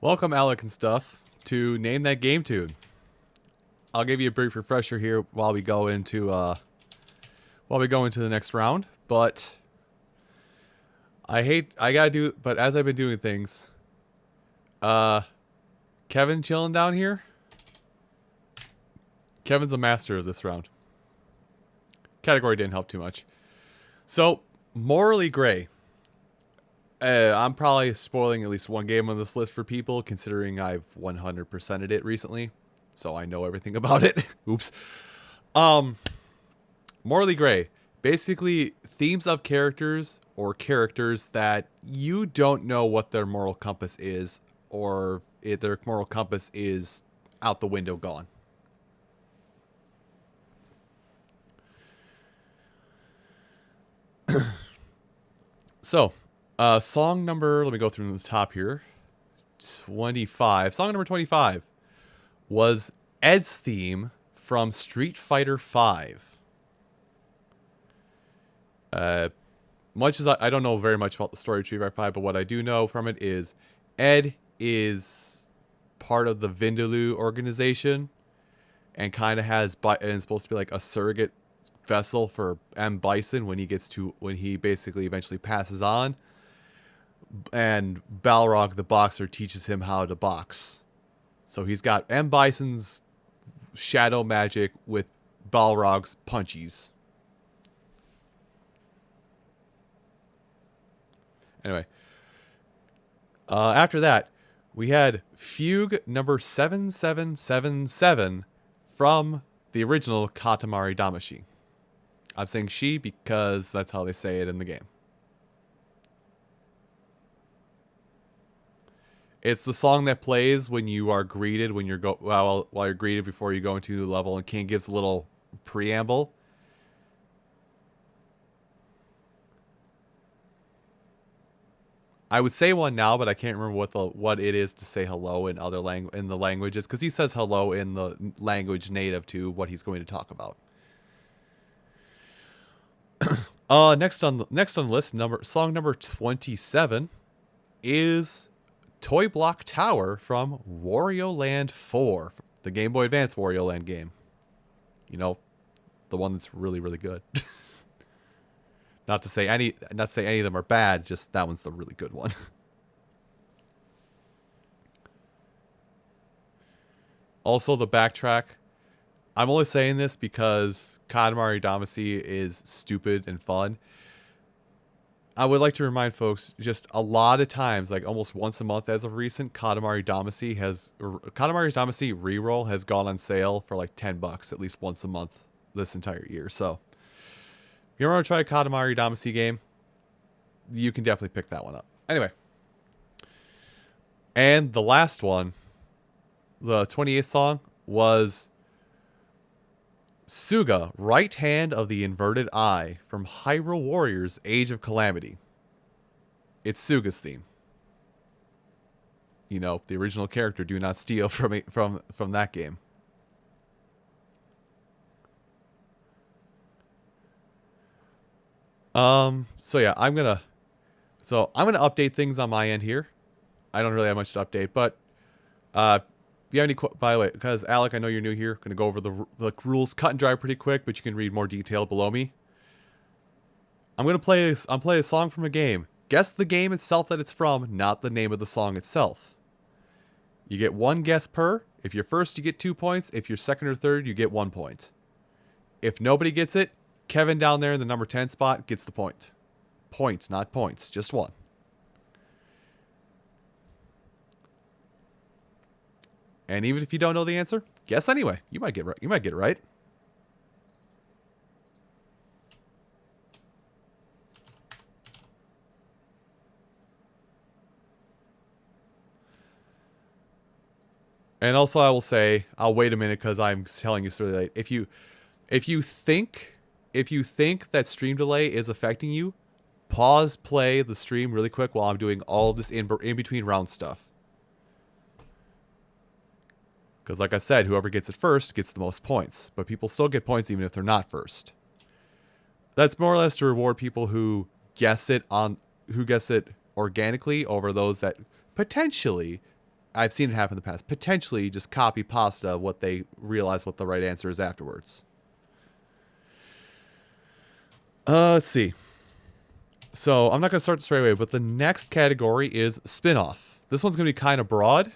[SPEAKER 1] Welcome, Alec and stuff, to Name That Game Tune. I'll give you a brief refresher here while we go into the next round. But I gotta do. But as I've been doing things, Kevin chilling down here. Kevin's a master of this round. Category didn't help too much. So, Morally Gray. I'm probably spoiling at least one game on this list for people, considering I've 100%ed it recently, so I know everything about it. Oops. Morally Gray. Basically, themes of characters or characters that you don't know what their moral compass is, or if their moral compass is out the window gone. So, song number, let me go through the top here. 25. Song number 25 was Ed's theme from Street Fighter V. Much as I don't know very much about the story of Street Fighter V, but what I do know from it is Ed is part of the Vindaloo organization and kind of and is supposed to be like a surrogate vessel for M. Bison when he basically eventually passes on. And Balrog the boxer teaches him how to box. So he's got M. Bison's shadow magic with Balrog's punchies. Anyway. After that, we had Fugue number 7777 from the original Katamari Damacy. I'm saying she because that's how they say it in the game. It's the song that plays when you are greeted while you're greeted before you go into a new level, and King gives a little preamble. I would say one now, but I can't remember what it is to say hello in in the languages, because he says hello in the language native to what he's going to talk about. Next on the list, song number 27 is Toy Block Tower from Wario Land 4, the Game Boy Advance Wario Land game. You know, the one that's really, really good. Not to say any of them are bad, just that one's the really good one. Also, the backtrack. I'm only saying this because Katamari Damacy is stupid and fun. I would like to remind folks, just a lot of times, like almost once a month as of recent, Katamari Damacy reroll has gone on sale for like $10 at least once a month this entire year. So if you want to try a Katamari Damacy game, you can definitely pick that one up. Anyway. And the last one, the 28th song, was Suga, Right Hand of the Inverted Eye from Hyrule Warriors Age of Calamity. It's Suga's theme. You know, the original character, do not steal from that game. So yeah, I'm gonna update things on my end here. I don't really have much to update, but if you have any, by the way, because Alec, I know you're new here, going to go over the rules cut and dry pretty quick, but you can read more detail below me. I'm play a song from a game. Guess the game itself that it's from, not the name of the song itself. You get one guess per. If you're first, you get 2 points. If you're second or third, you get 1 point. If nobody gets it, Kevin down there in the number 10 spot gets the point. Points, not points, just one. And even if you don't know the answer, guess anyway. You might get it right. And also, I will say, I'll wait a minute because I'm telling you it's really late. If you think that stream delay is affecting you, pause play the stream really quick while I'm doing all of this in between round stuff. Because like I said, whoever gets it first gets the most points. But people still get points even if they're not first. That's more or less to reward people who guess it organically over those that potentially I've seen it happen in the past. Potentially just copy pasta what they realize what the right answer is afterwards. Let's see. So I'm not going to start straight away, but the next category is spin-off. This one's going to be kind of broad,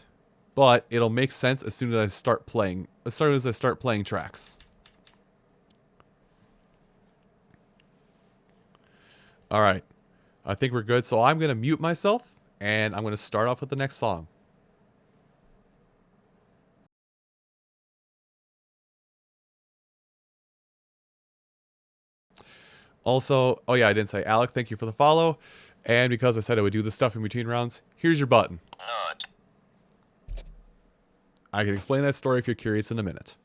[SPEAKER 1] but it'll make sense as soon as I start playing. As soon as I start playing tracks. All right. I think we're good. So I'm going to mute myself, and I'm going to start off with the next song. Also, oh yeah, I didn't say Alec, thank you for the follow. And because I said I would do this stuff in between rounds, here's your button. I can explain that story if you're curious in a minute.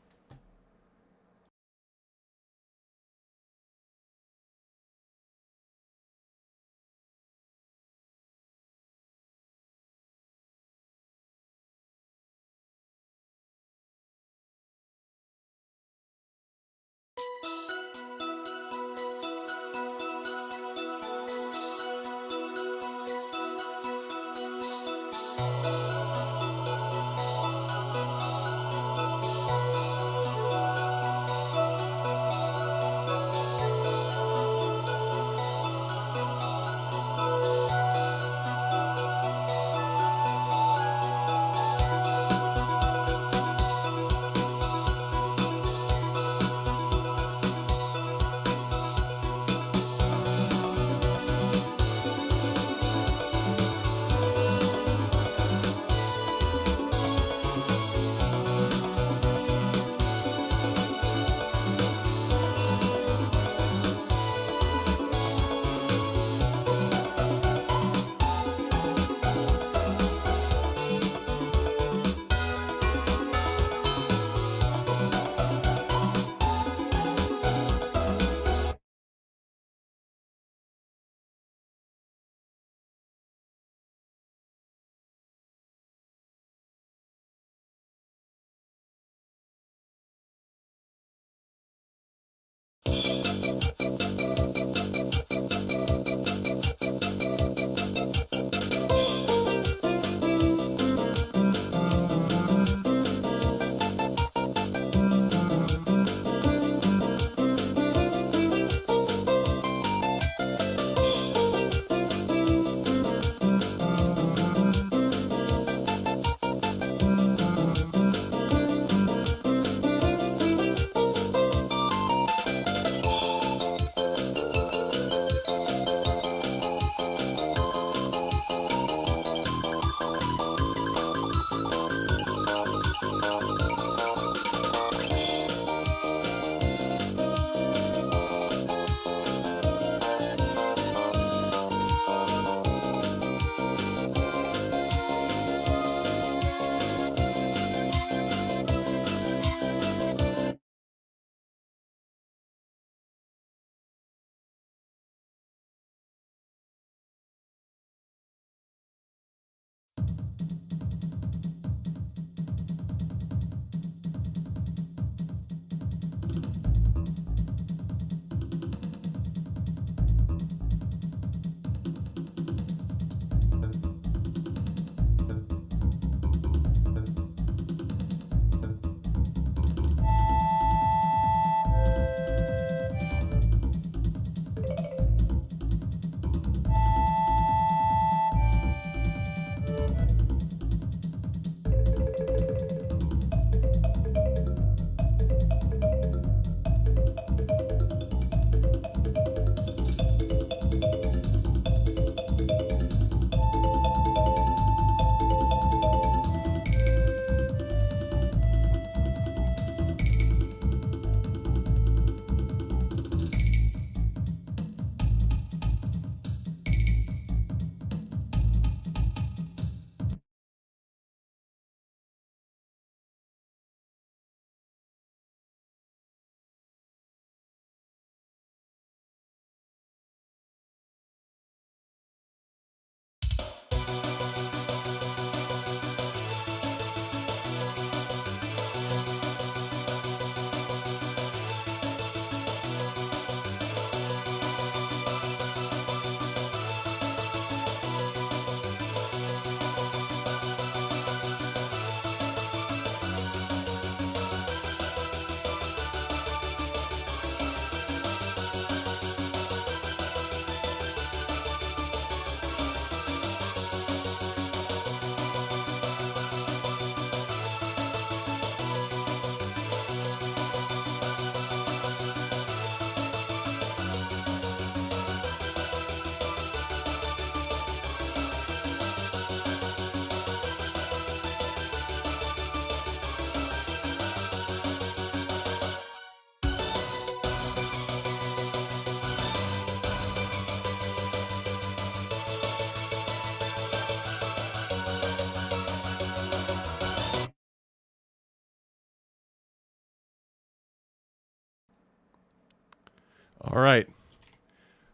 [SPEAKER 1] All right.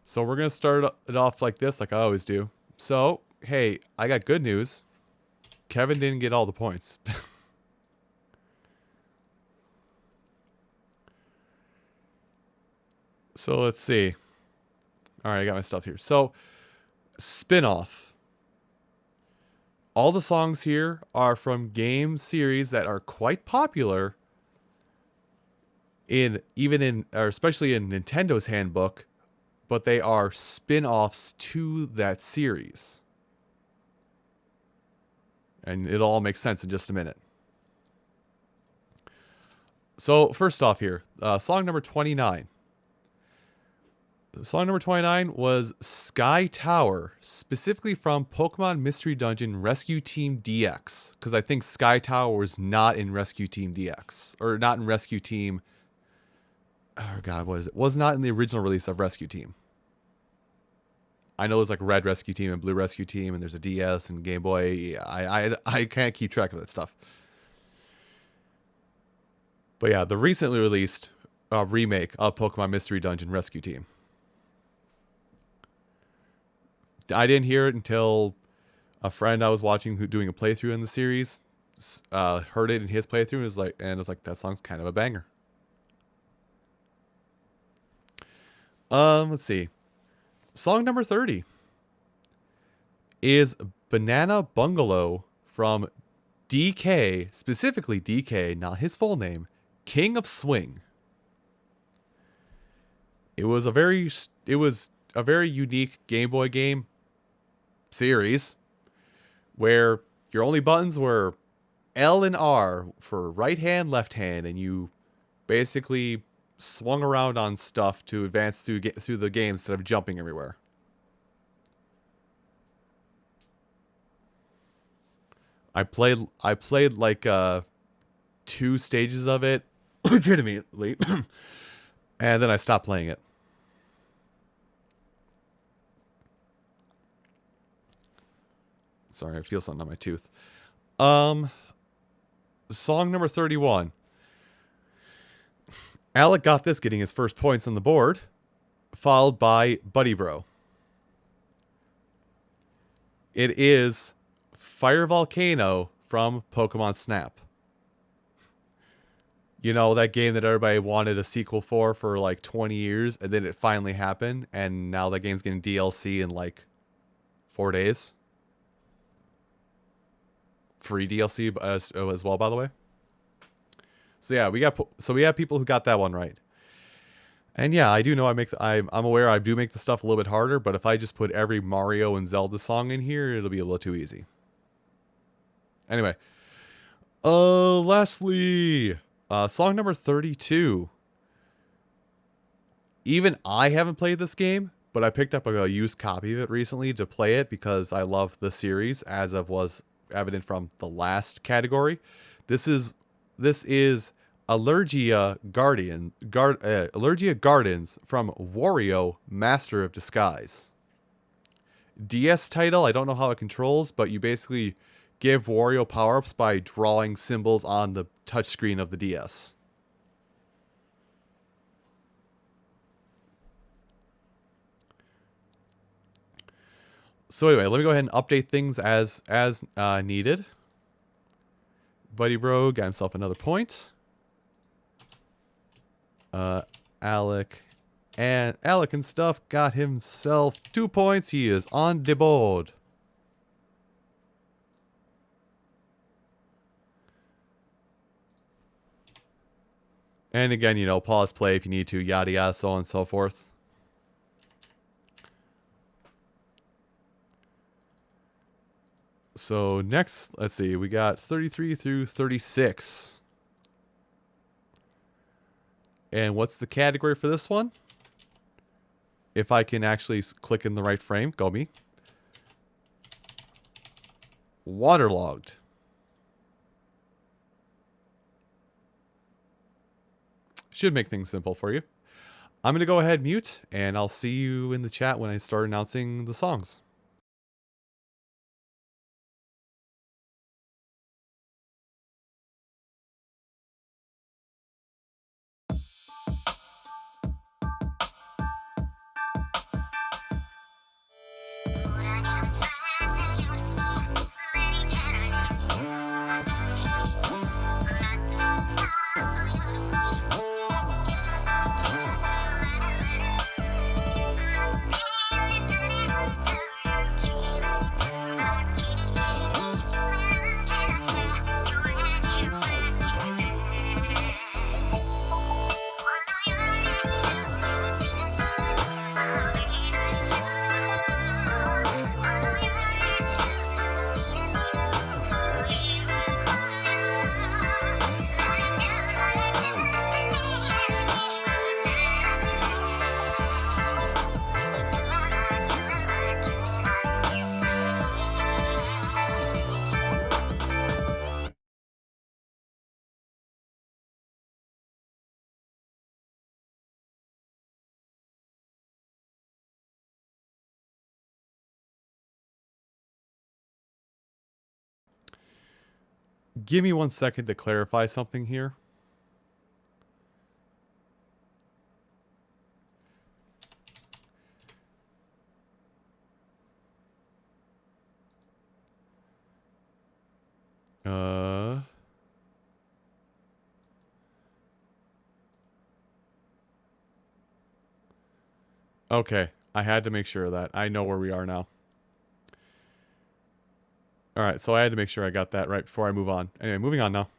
[SPEAKER 1] So we're going to start it off like this, like I always do. So, hey, I got good news. Kevin didn't get all the points. So let's see. All right, I got my stuff here. So, spin-off. All the songs here are from game series that are quite popular or especially in Nintendo's handbook, but they are spin-offs to that series. And it'll all make sense in just a minute. So, first off here, song number 29. Song number 29 was Sky Tower, specifically from Pokemon Mystery Dungeon Rescue Team DX. Because I think Sky Tower was not in Rescue Team DX. Or not in Rescue Team. Oh god, what is it? Was not in the original release of Rescue Team. I know there's like Red Rescue Team and Blue Rescue Team, and there's a DS and Game Boy. Yeah, I can't keep track of that stuff. But yeah, the recently released remake of Pokemon Mystery Dungeon Rescue Team. I didn't hear it until a friend I was watching who doing a playthrough in the series heard it in his playthrough and was like, that song's kind of a banger. Let's see. Song number 30 is Banana Bungalow from DK, specifically DK, not his full name, King of Swing. It was a very unique Game Boy game series where your only buttons were L and R for right hand, left hand, and you basically swung around on stuff to advance through the game instead of jumping everywhere. I played like 2 stages of it legitimately, and then I stopped playing it. Sorry, I feel something on my tooth. Song number 31. Alec got this, getting his first points on the board, followed by Buddy Bro. It is Fire Volcano from Pokemon Snap. You know, that game that everybody wanted a sequel for like 20 years, and then it finally happened, and now that game's getting DLC in like 4 days. Free DLC as well, by the way. So yeah, we have people who got that one right. And yeah, I do know I'm aware I do make the stuff a little bit harder, but if I just put every Mario and Zelda song in here, it'll be a little too easy. Anyway, lastly, song number 32. Even I haven't played this game, but I picked up a used copy of it recently to play it because I love the series, as was evident from the last category. This is Allergia Gardens from Wario Master of Disguise. DS title, I don't know how it controls, but you basically give Wario power-ups by drawing symbols on the touchscreen of the DS. So anyway, let me go ahead and update things as needed. Buddy Bro got himself another point. Alec and stuff got himself 2 points. He is on the board. And again, pause play if you need to, yada yada, so on and so forth. So next, let's see, we got 33 through 36. And what's the category for this one? If I can actually click in the right frame, go me. Waterlogged. Should make things simple for you. I'm going to go ahead and mute, and I'll see you in the chat when I start announcing the songs. Give me 1 second to clarify something here. Okay, I had to make sure of that. I know where we are now. All right, so I had to make sure I got that right before I move on. Anyway, moving on now.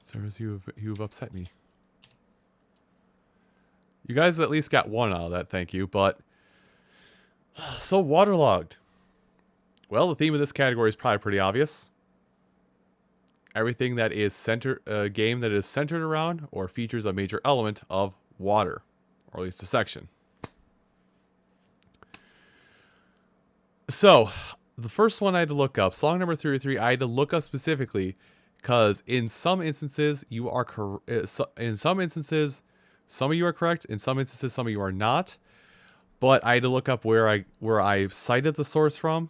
[SPEAKER 1] Sirs, you've upset me. You guys at least got one out of that, thank you, but... So waterlogged. Well, the theme of this category is probably pretty obvious. Everything that is a game that is centered around or features a major element of water, or at least a section. So, the first one I had to look up, song number 33, I had to look up specifically because in some instances you are in some instances some of you are correct, in some instances some of you are not. But I had to look up where I cited the source from,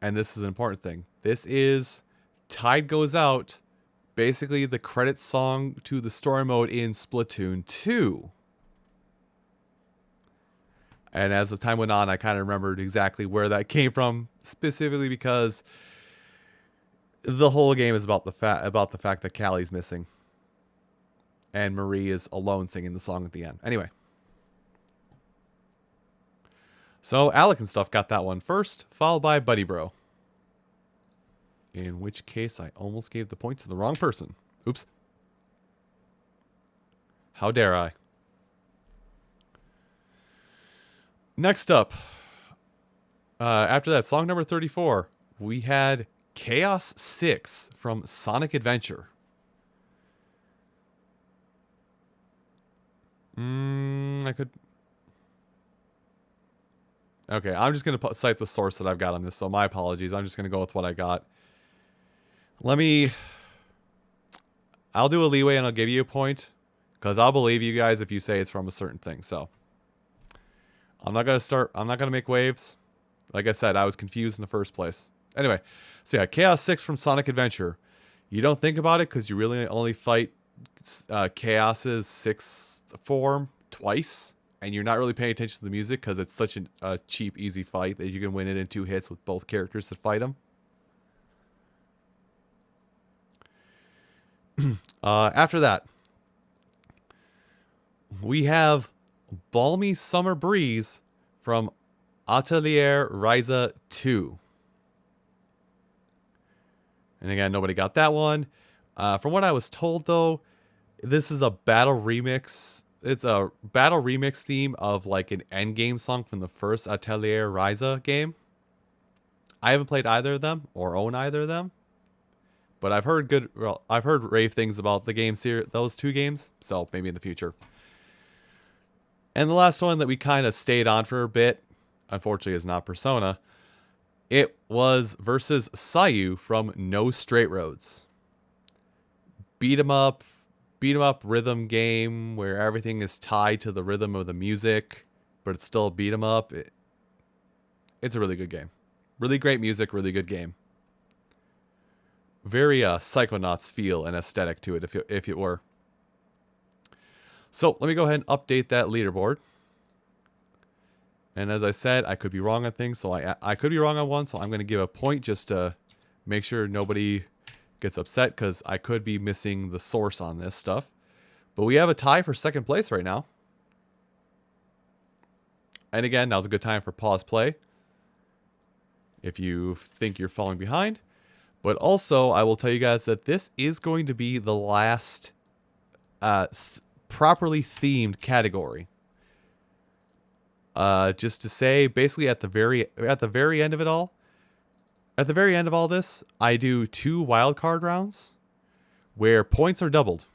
[SPEAKER 1] and this is an important thing. This is Tide Goes Out, basically the credit song to the story mode in Splatoon 2. And as the time went on, I kind of remembered exactly where that came from, specifically because the whole game is about the fact that Callie's missing, and Marie is alone singing the song at the end. Anyway, so Alec and stuff got that one first, followed by Buddy Bro. In which case, I almost gave the point to the wrong person. Oops. How dare I? Next up, after that, song number 34, we had Chaos 6 from Sonic Adventure. I could... Okay, I'm just going to cite the source that I've got on this, so my apologies. I'm just going to go with what I got. I'll do a leeway and I'll give you a point, because I'll believe you guys if you say it's from a certain thing, so... I'm not going to make waves. Like I said, I was confused in the first place. Anyway, so yeah, Chaos 6 from Sonic Adventure. You don't think about it because you really only fight Chaos's 6th form twice. And you're not really paying attention to the music because it's such a cheap, easy fight that you can win it in 2 hits with both characters that fight him. After that, we have Balmy Summer Breeze from Atelier Ryza 2. And again, nobody got that one. From what I was told, though, this is a battle remix. It's a battle remix theme of like an endgame song from the first Atelier Ryza game. I haven't played either of them or own either of them, but I've heard rave things about the game those 2 games. So maybe in the future. And the last one that we kind of stayed on for a bit, unfortunately, is not Persona. It was versus Sayu from No Straight Roads. Beat 'em up rhythm game where everything is tied to the rhythm of the music, but it's still a beat 'em up. It's a really good game. Really great music, really good game. Very Psychonauts feel and aesthetic to it, if it were. So let me go ahead and update that leaderboard. And as I said, I could be wrong on things, so I could be wrong on one, so I'm going to give a point just to make sure nobody gets upset, because I could be missing the source on this stuff. But we have a tie for 2nd place right now. And again, now's a good time for pause play if you think you're falling behind. But also, I will tell you guys that this is going to be the last properly themed category. Just to say, basically at the very end of it all, at the very end of all this, I do 2 wildcard rounds where points are doubled.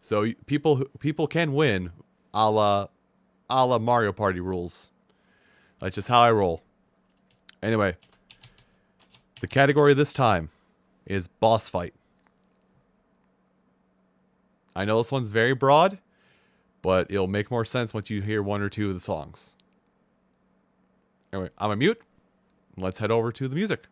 [SPEAKER 1] So people can win, a la Mario Party rules. That's just how I roll. Anyway, the category this time is boss fight. I know this one's very broad, but it'll make more sense once you hear 1 or 2 of the songs. Anyway, I'm a mute. Let's head over to the music.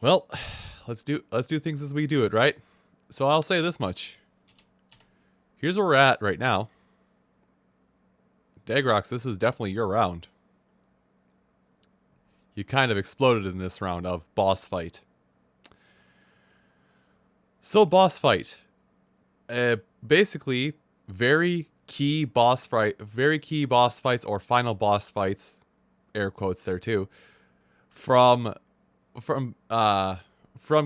[SPEAKER 1] Well, let's do things as we do it, right? So I'll say this much. Here's where we're at right now. Dagrox, this is definitely your round. You kind of exploded in this round of boss fight. So boss fight. Basically, very key boss fights or final boss fights, air quotes there too, from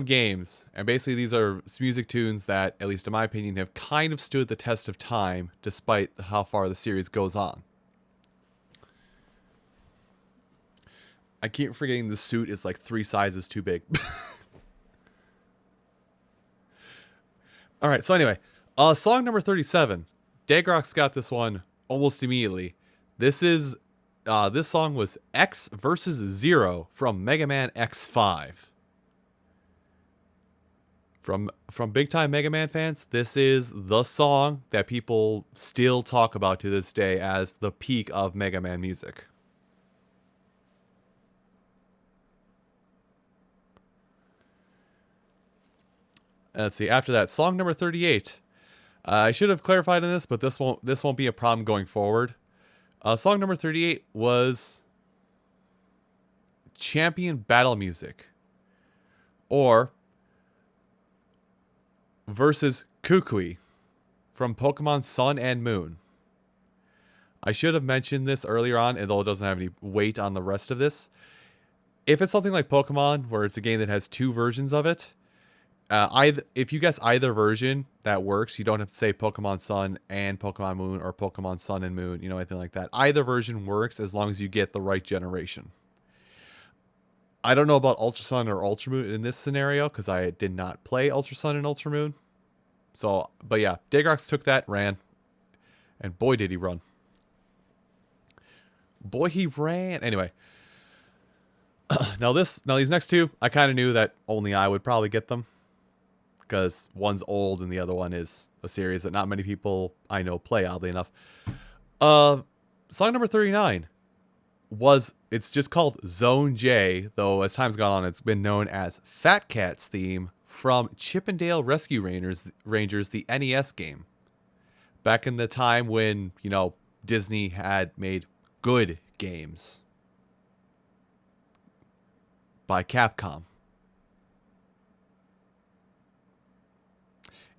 [SPEAKER 1] games. And basically these are music tunes that, at least in my opinion, have kind of stood the test of time despite how far the series goes on. I keep forgetting the suit is like 3 sizes too big. Alright, so anyway, song number 37. Dagrox got this one almost immediately. This song was X versus Zero from Mega Man X5. From big time Mega Man fans, this is the song that people still talk about to this day as the peak of Mega Man music. Let's see. After that, song number 38. I should have clarified in this, but this won't be a problem going forward. Song number 38 was Champion Battle Music, or versus Kukui from Pokemon Sun and Moon. I should have mentioned this earlier on, although it doesn't have any weight on the rest of this. If it's something like Pokemon, where it's a game that has 2 versions of it, if you guess either version, that works. You don't have to say Pokemon Sun and Pokemon Moon or Pokemon Sun and Moon, anything like that. Either version works as long as you get the right generation. I don't know about Ultra Sun or Ultra Moon in this scenario because I did not play Ultra Sun and Ultra Moon. So, but yeah, Dagrox took that, ran, and boy did he run. Boy, he ran. Anyway, now these next 2, I kind of knew that only I would probably get them, because one's old and the other one is a series that not many people I know play, oddly enough. Song number 39 it's just called Zone J, though as time's gone on, it's been known as Fat Cat's theme from Chip 'n Dale Rescue Rangers, the NES game. Back in the time when, Disney had made good games by Capcom.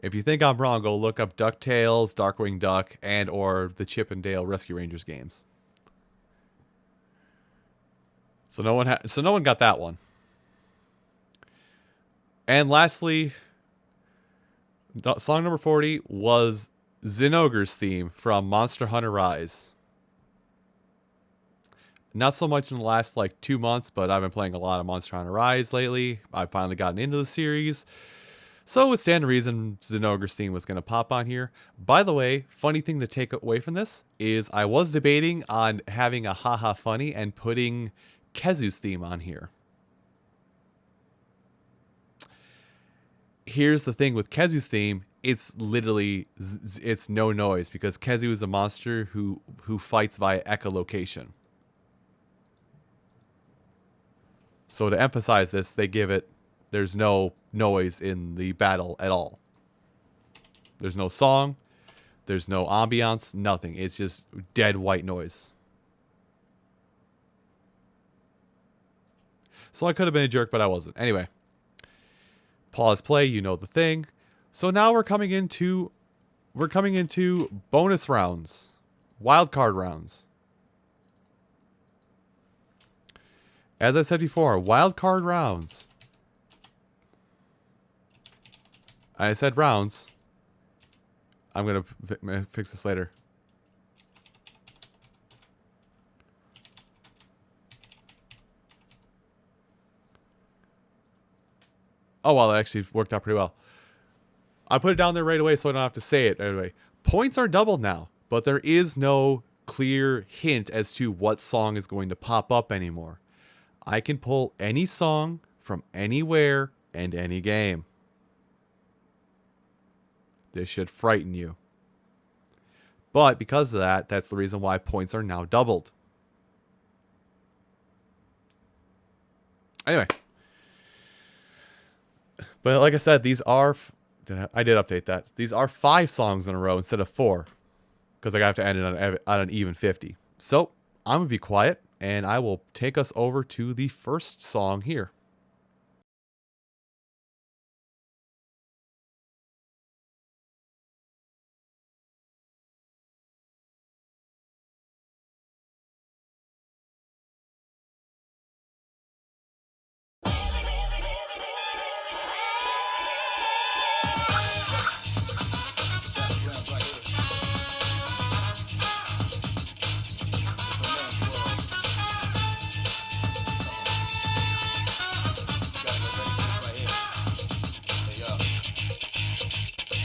[SPEAKER 1] If you think I'm wrong, go look up DuckTales, Darkwing Duck, and or the Chip 'n Dale Rescue Rangers games. So no one got that one. And lastly, song number 40 was Zinogre's theme from Monster Hunter Rise. Not so much in the last 2 months, but I've been playing a lot of Monster Hunter Rise lately. I've finally gotten into the series. So with standard reason, Zinogre's theme was going to pop on here. By the way, funny thing to take away from this is I was debating on having a haha funny and putting Kezu's theme on here. Here's the thing with Kezu's theme, it's no noise because Kezu is a monster who fights via echolocation. So to emphasize this, there's no noise in the battle at all. There's no song, there's no ambiance, nothing. It's just dead white noise. So I could have been a jerk, but I wasn't. Anyway, pause play, you know the thing. So now we're coming into bonus rounds, wildcard rounds. As I said before, wildcard rounds. I said rounds. I'm going to fix this later. Oh, well, it actually worked out pretty well. I put it down there right away so I don't have to say it anyway. Points are doubled now, but there is no clear hint as to what song is going to pop up anymore. I can pull any song from anywhere and any game. This should frighten you. But because of that, that's the reason why points are now doubled. Anyway. But like I said, these are I did update that. These are 5 songs in a row instead of 4 because I have to end it on an even 50. So I'm gonna be quiet and I will take us over to the first song here.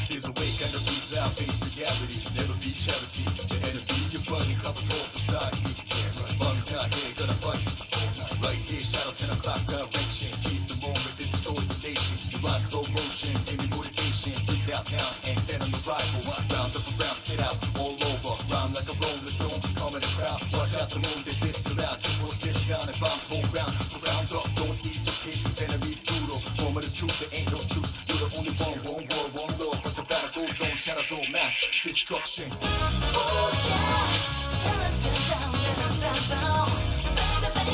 [SPEAKER 2] There's a way gonna lose out, face reality, never be charity. The enemy you're running covers all society. Lungs not here, gonna fight all night. Right here, shadow 10 o'clock direction. Seize the moment, this destroys the nation. You ride slow motion, give me motivation. Breathe out now, and then on the rifle. Round up around, spit out all over. Rhyme like a rolling stone, calm in the crowd. Watch out the moon, they diss around. Just what this sound, if I'm whole round. Surround up, don't ease your case, cause enemies brutal. Moment of truth, there ain't no truth. You're the only one war, one love. But the battle goes on, shadows on mass destruction.
[SPEAKER 3] Oh yeah, down, baby, baby.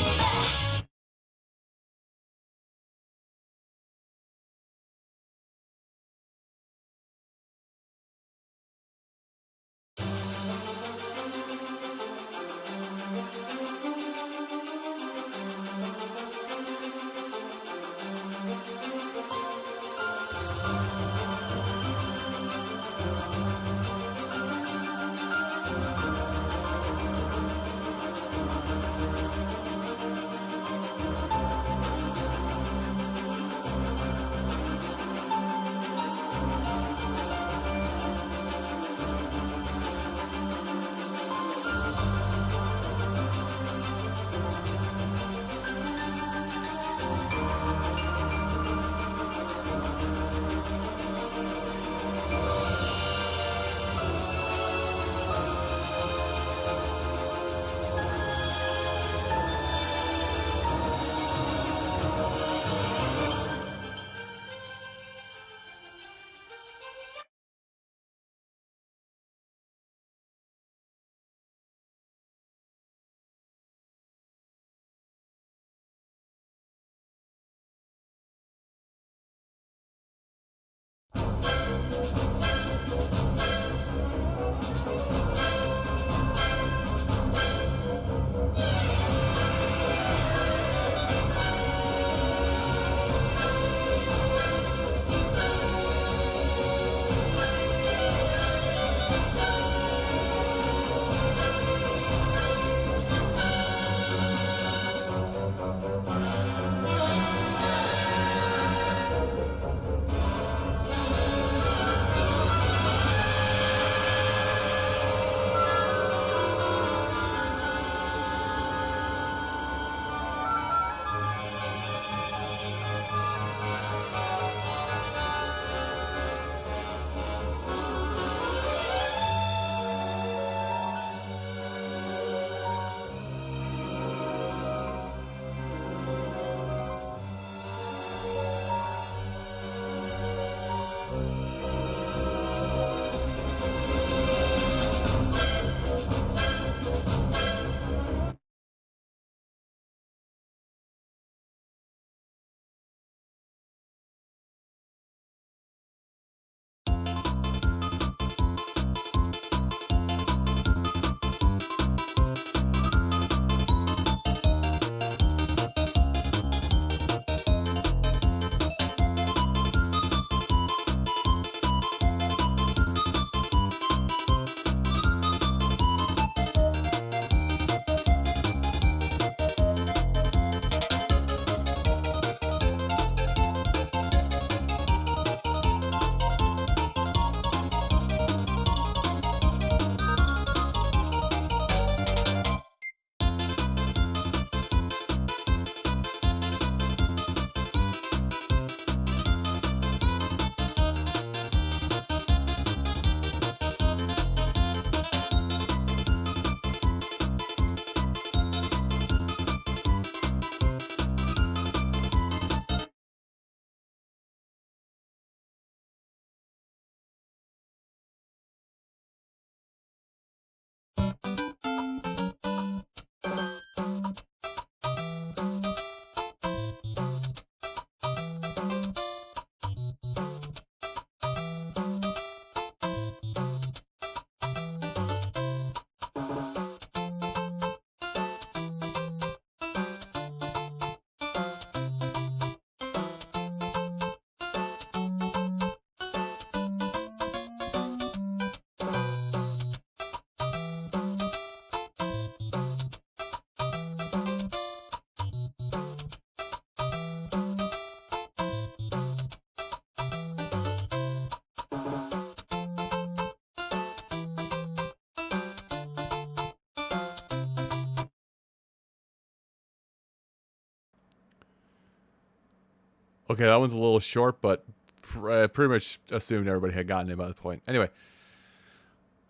[SPEAKER 1] Okay, that one's a little short, but pretty much assumed everybody had gotten it by the point. Anyway,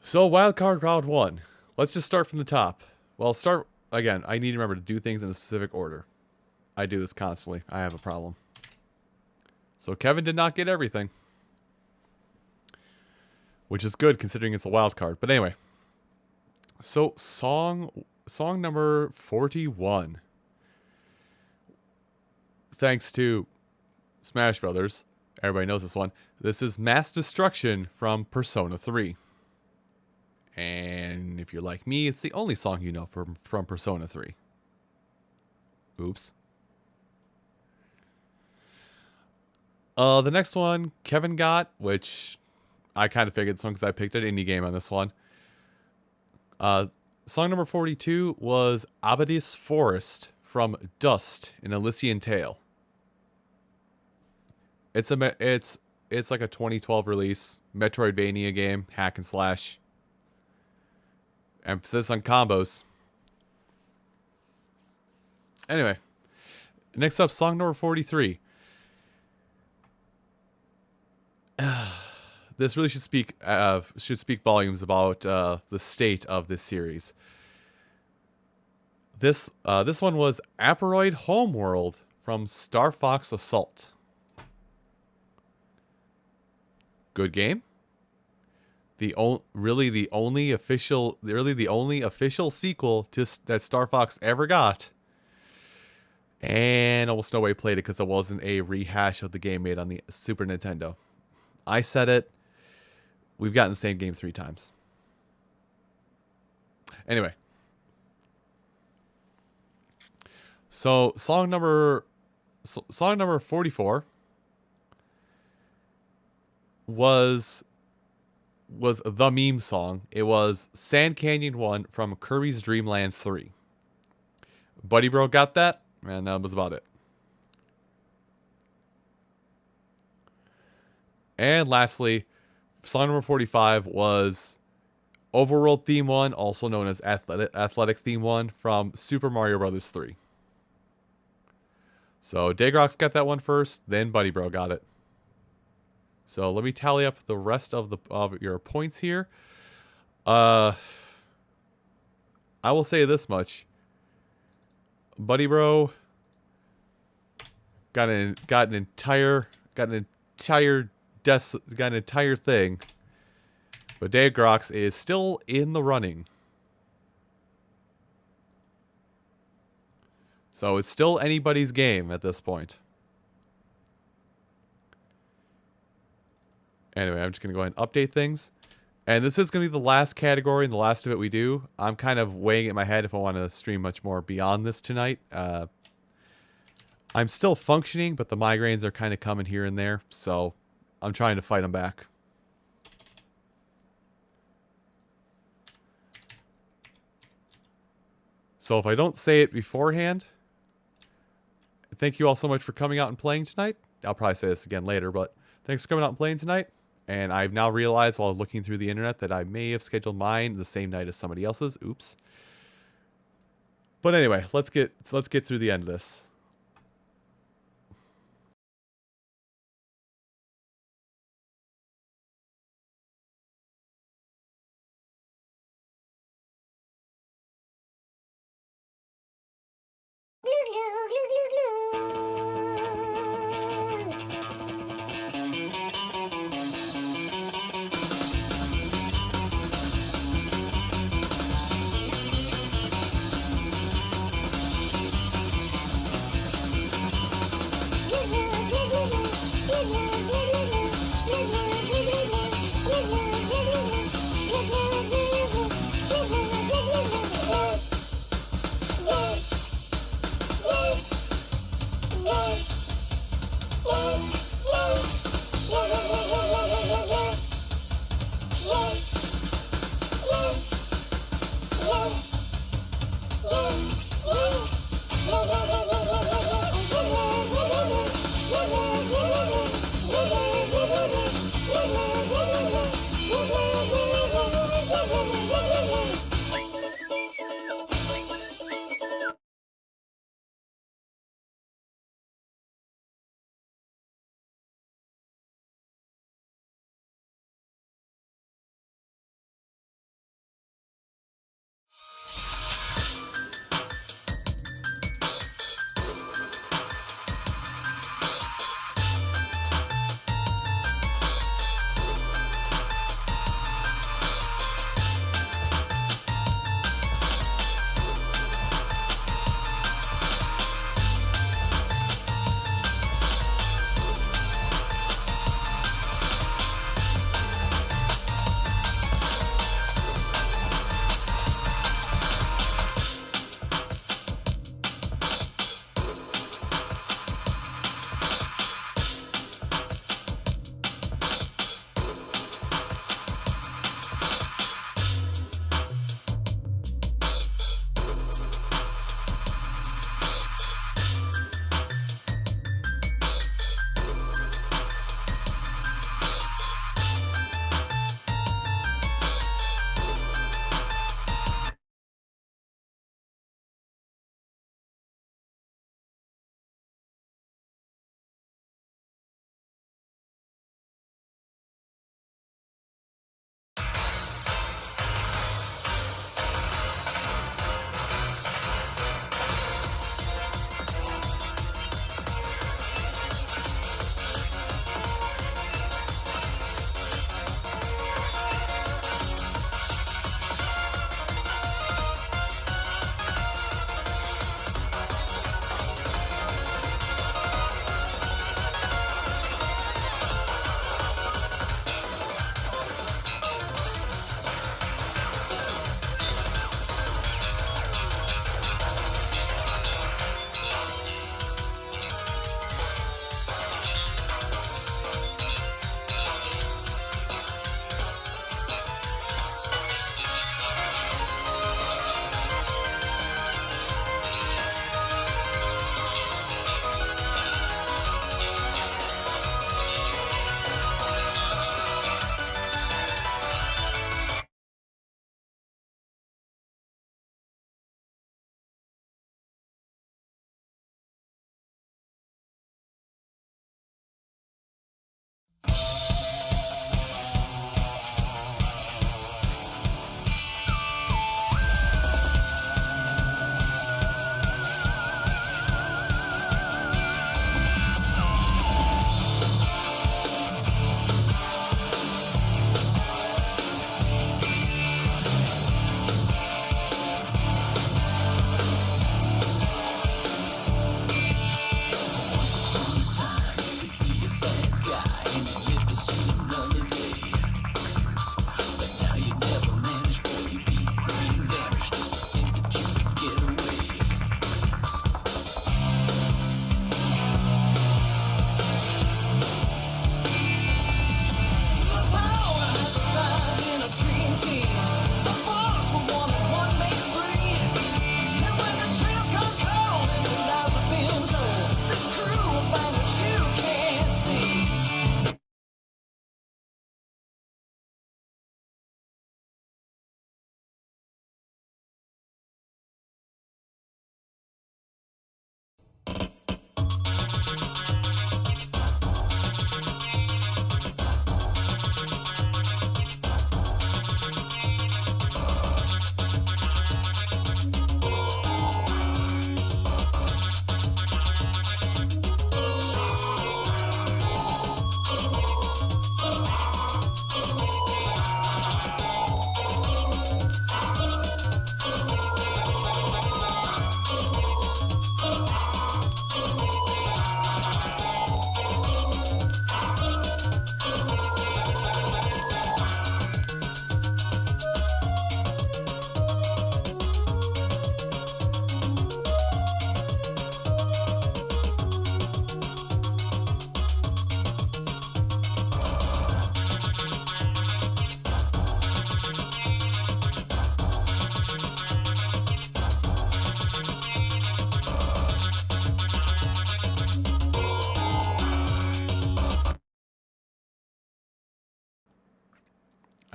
[SPEAKER 1] so wildcard round 1. Let's just start from the top. Well, start again. I need to remember to do things in a specific order. I do this constantly. I have a problem. So Kevin did not get everything, which is good considering it's a wild card. But anyway, so song number 41. Thanks to Smash Brothers, everybody knows this one. This is Mass Destruction from Persona 3. And if you're like me, it's the only song you know from Persona 3. Oops. The next one Kevin got, which I kind of figured this one because I picked an indie game on this one. Song number 42 was Abadis Forest from Dust, an Elysian Tale. It's like a 2012 release Metroidvania game, hack and slash. Emphasis on combos. Anyway, next up, song number 43. This really should speak volumes about the state of this series. This one was Aperoid Homeworld from Star Fox Assault. Good game. The only official sequel that Star Fox ever got. And almost nobody played it because it wasn't a rehash of the game made on the Super Nintendo. I said it. We've gotten the same game 3 times. Anyway. So song number 44 was the meme song. It was Sand Canyon 1 from Kirby's Dream Land 3. Buddy Bro got that, and that was about it. And lastly, song number 45 was Overworld Theme 1, also known as Athletic Theme 1 from Super Mario Bros. 3. So Dagrox got that one first, then Buddy Bro got it. So let me tally up the rest of your points here. I will say this much: Buddy Bro got an entire thing, but Dagrox is still in the running. So it's still anybody's game at this point. Anyway, I'm just going to go ahead and update things. And this is going to be the last category and the last of it we do. I'm kind of weighing it in my head if I want to stream much more beyond this tonight. I'm still functioning, but the migraines are kind of coming here and there. So I'm trying to fight them back. So if I don't say it beforehand, thank you all so much for coming out and playing tonight. I'll probably say this again later, but thanks for coming out and playing tonight. And I've now realized while looking through the internet that I may have scheduled mine the same night as somebody else's. Oops. But anyway, let's get through the end of this.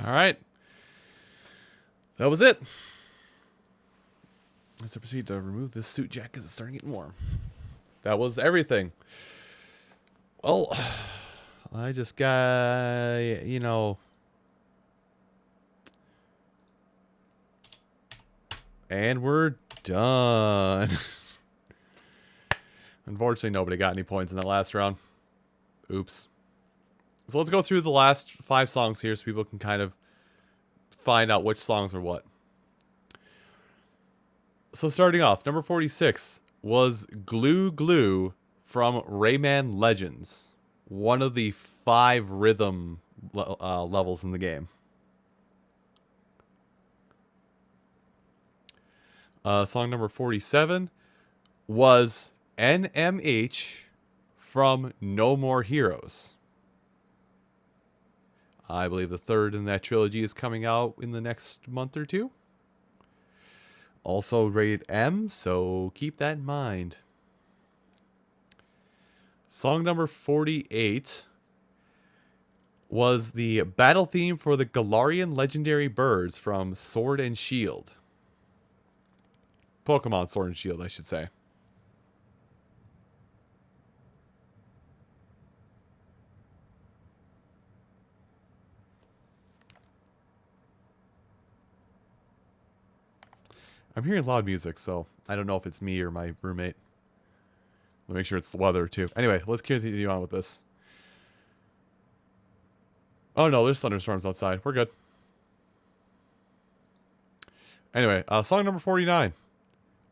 [SPEAKER 1] All right. That was it. Let's proceed to remove this suit jacket because it's starting getting warm. That was everything. Well, I just got, you know... And we're done. Unfortunately, nobody got any points in that last round. Oops. So let's go through the last 5 songs here so people can kind of find out which songs are what. So starting off, number 46 was Glue Glue from Rayman Legends. One of the 5 rhythm levels in the game. Song number 47 was NMH from No More Heroes. I believe the 3rd in that trilogy is coming out in the next month or 2. Also rated M, so keep that in mind. Song number 48 was the battle theme for the Galarian legendary birds from Sword and Shield. Pokemon Sword and Shield, I should say. I'm hearing loud music, so I don't know if it's me or my roommate. Let me make sure it's the weather, too. Anyway, let's continue on with this. Oh, no, there's thunderstorms outside. We're good. Anyway, song number 49.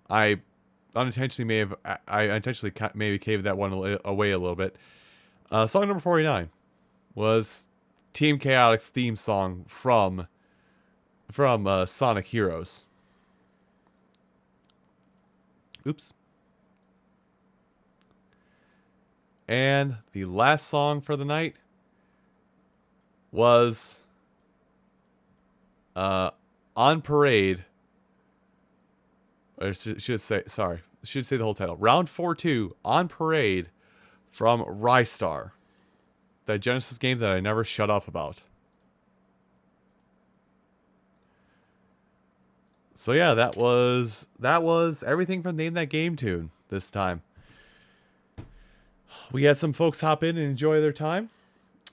[SPEAKER 1] I unintentionally maybe caved that one away a little bit. Song number 49 was Team Chaotic's theme song from Sonic Heroes. Oops. And the last song for the night was On Parade. Or should say the whole title. Round 4-2, On Parade from Rystar. That Genesis game that I never shut up about. So yeah, that was everything from Name That Game Tune this time. We had some folks hop in and enjoy their time.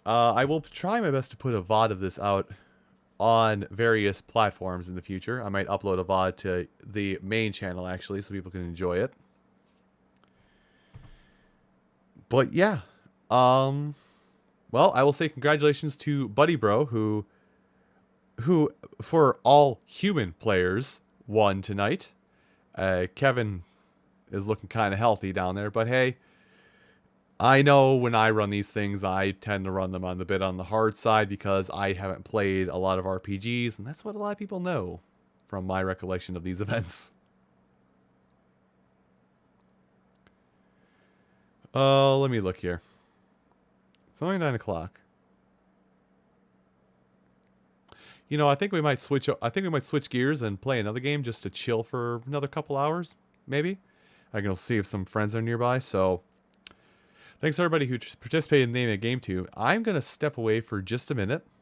[SPEAKER 1] I will try my best to put a VOD of this out on various platforms in the future. I might upload a VOD to the main channel, actually, so people can enjoy it. But yeah. Well, I will say congratulations to Buddy Bro, who for all human players won tonight. Kevin is looking kind of healthy down there, but hey, I know when I run these things, I tend to run them on the hard side because I haven't played a lot of RPGs, and that's what a lot of people know from my recollection of these events. Let me look here. It's only 9 o'clock. You know, I think we might switch gears and play another game just to chill for another couple hours, maybe. I can see if some friends are nearby, so thanks everybody who participated in the Name That Game Tune. I'm going to step away for just a minute.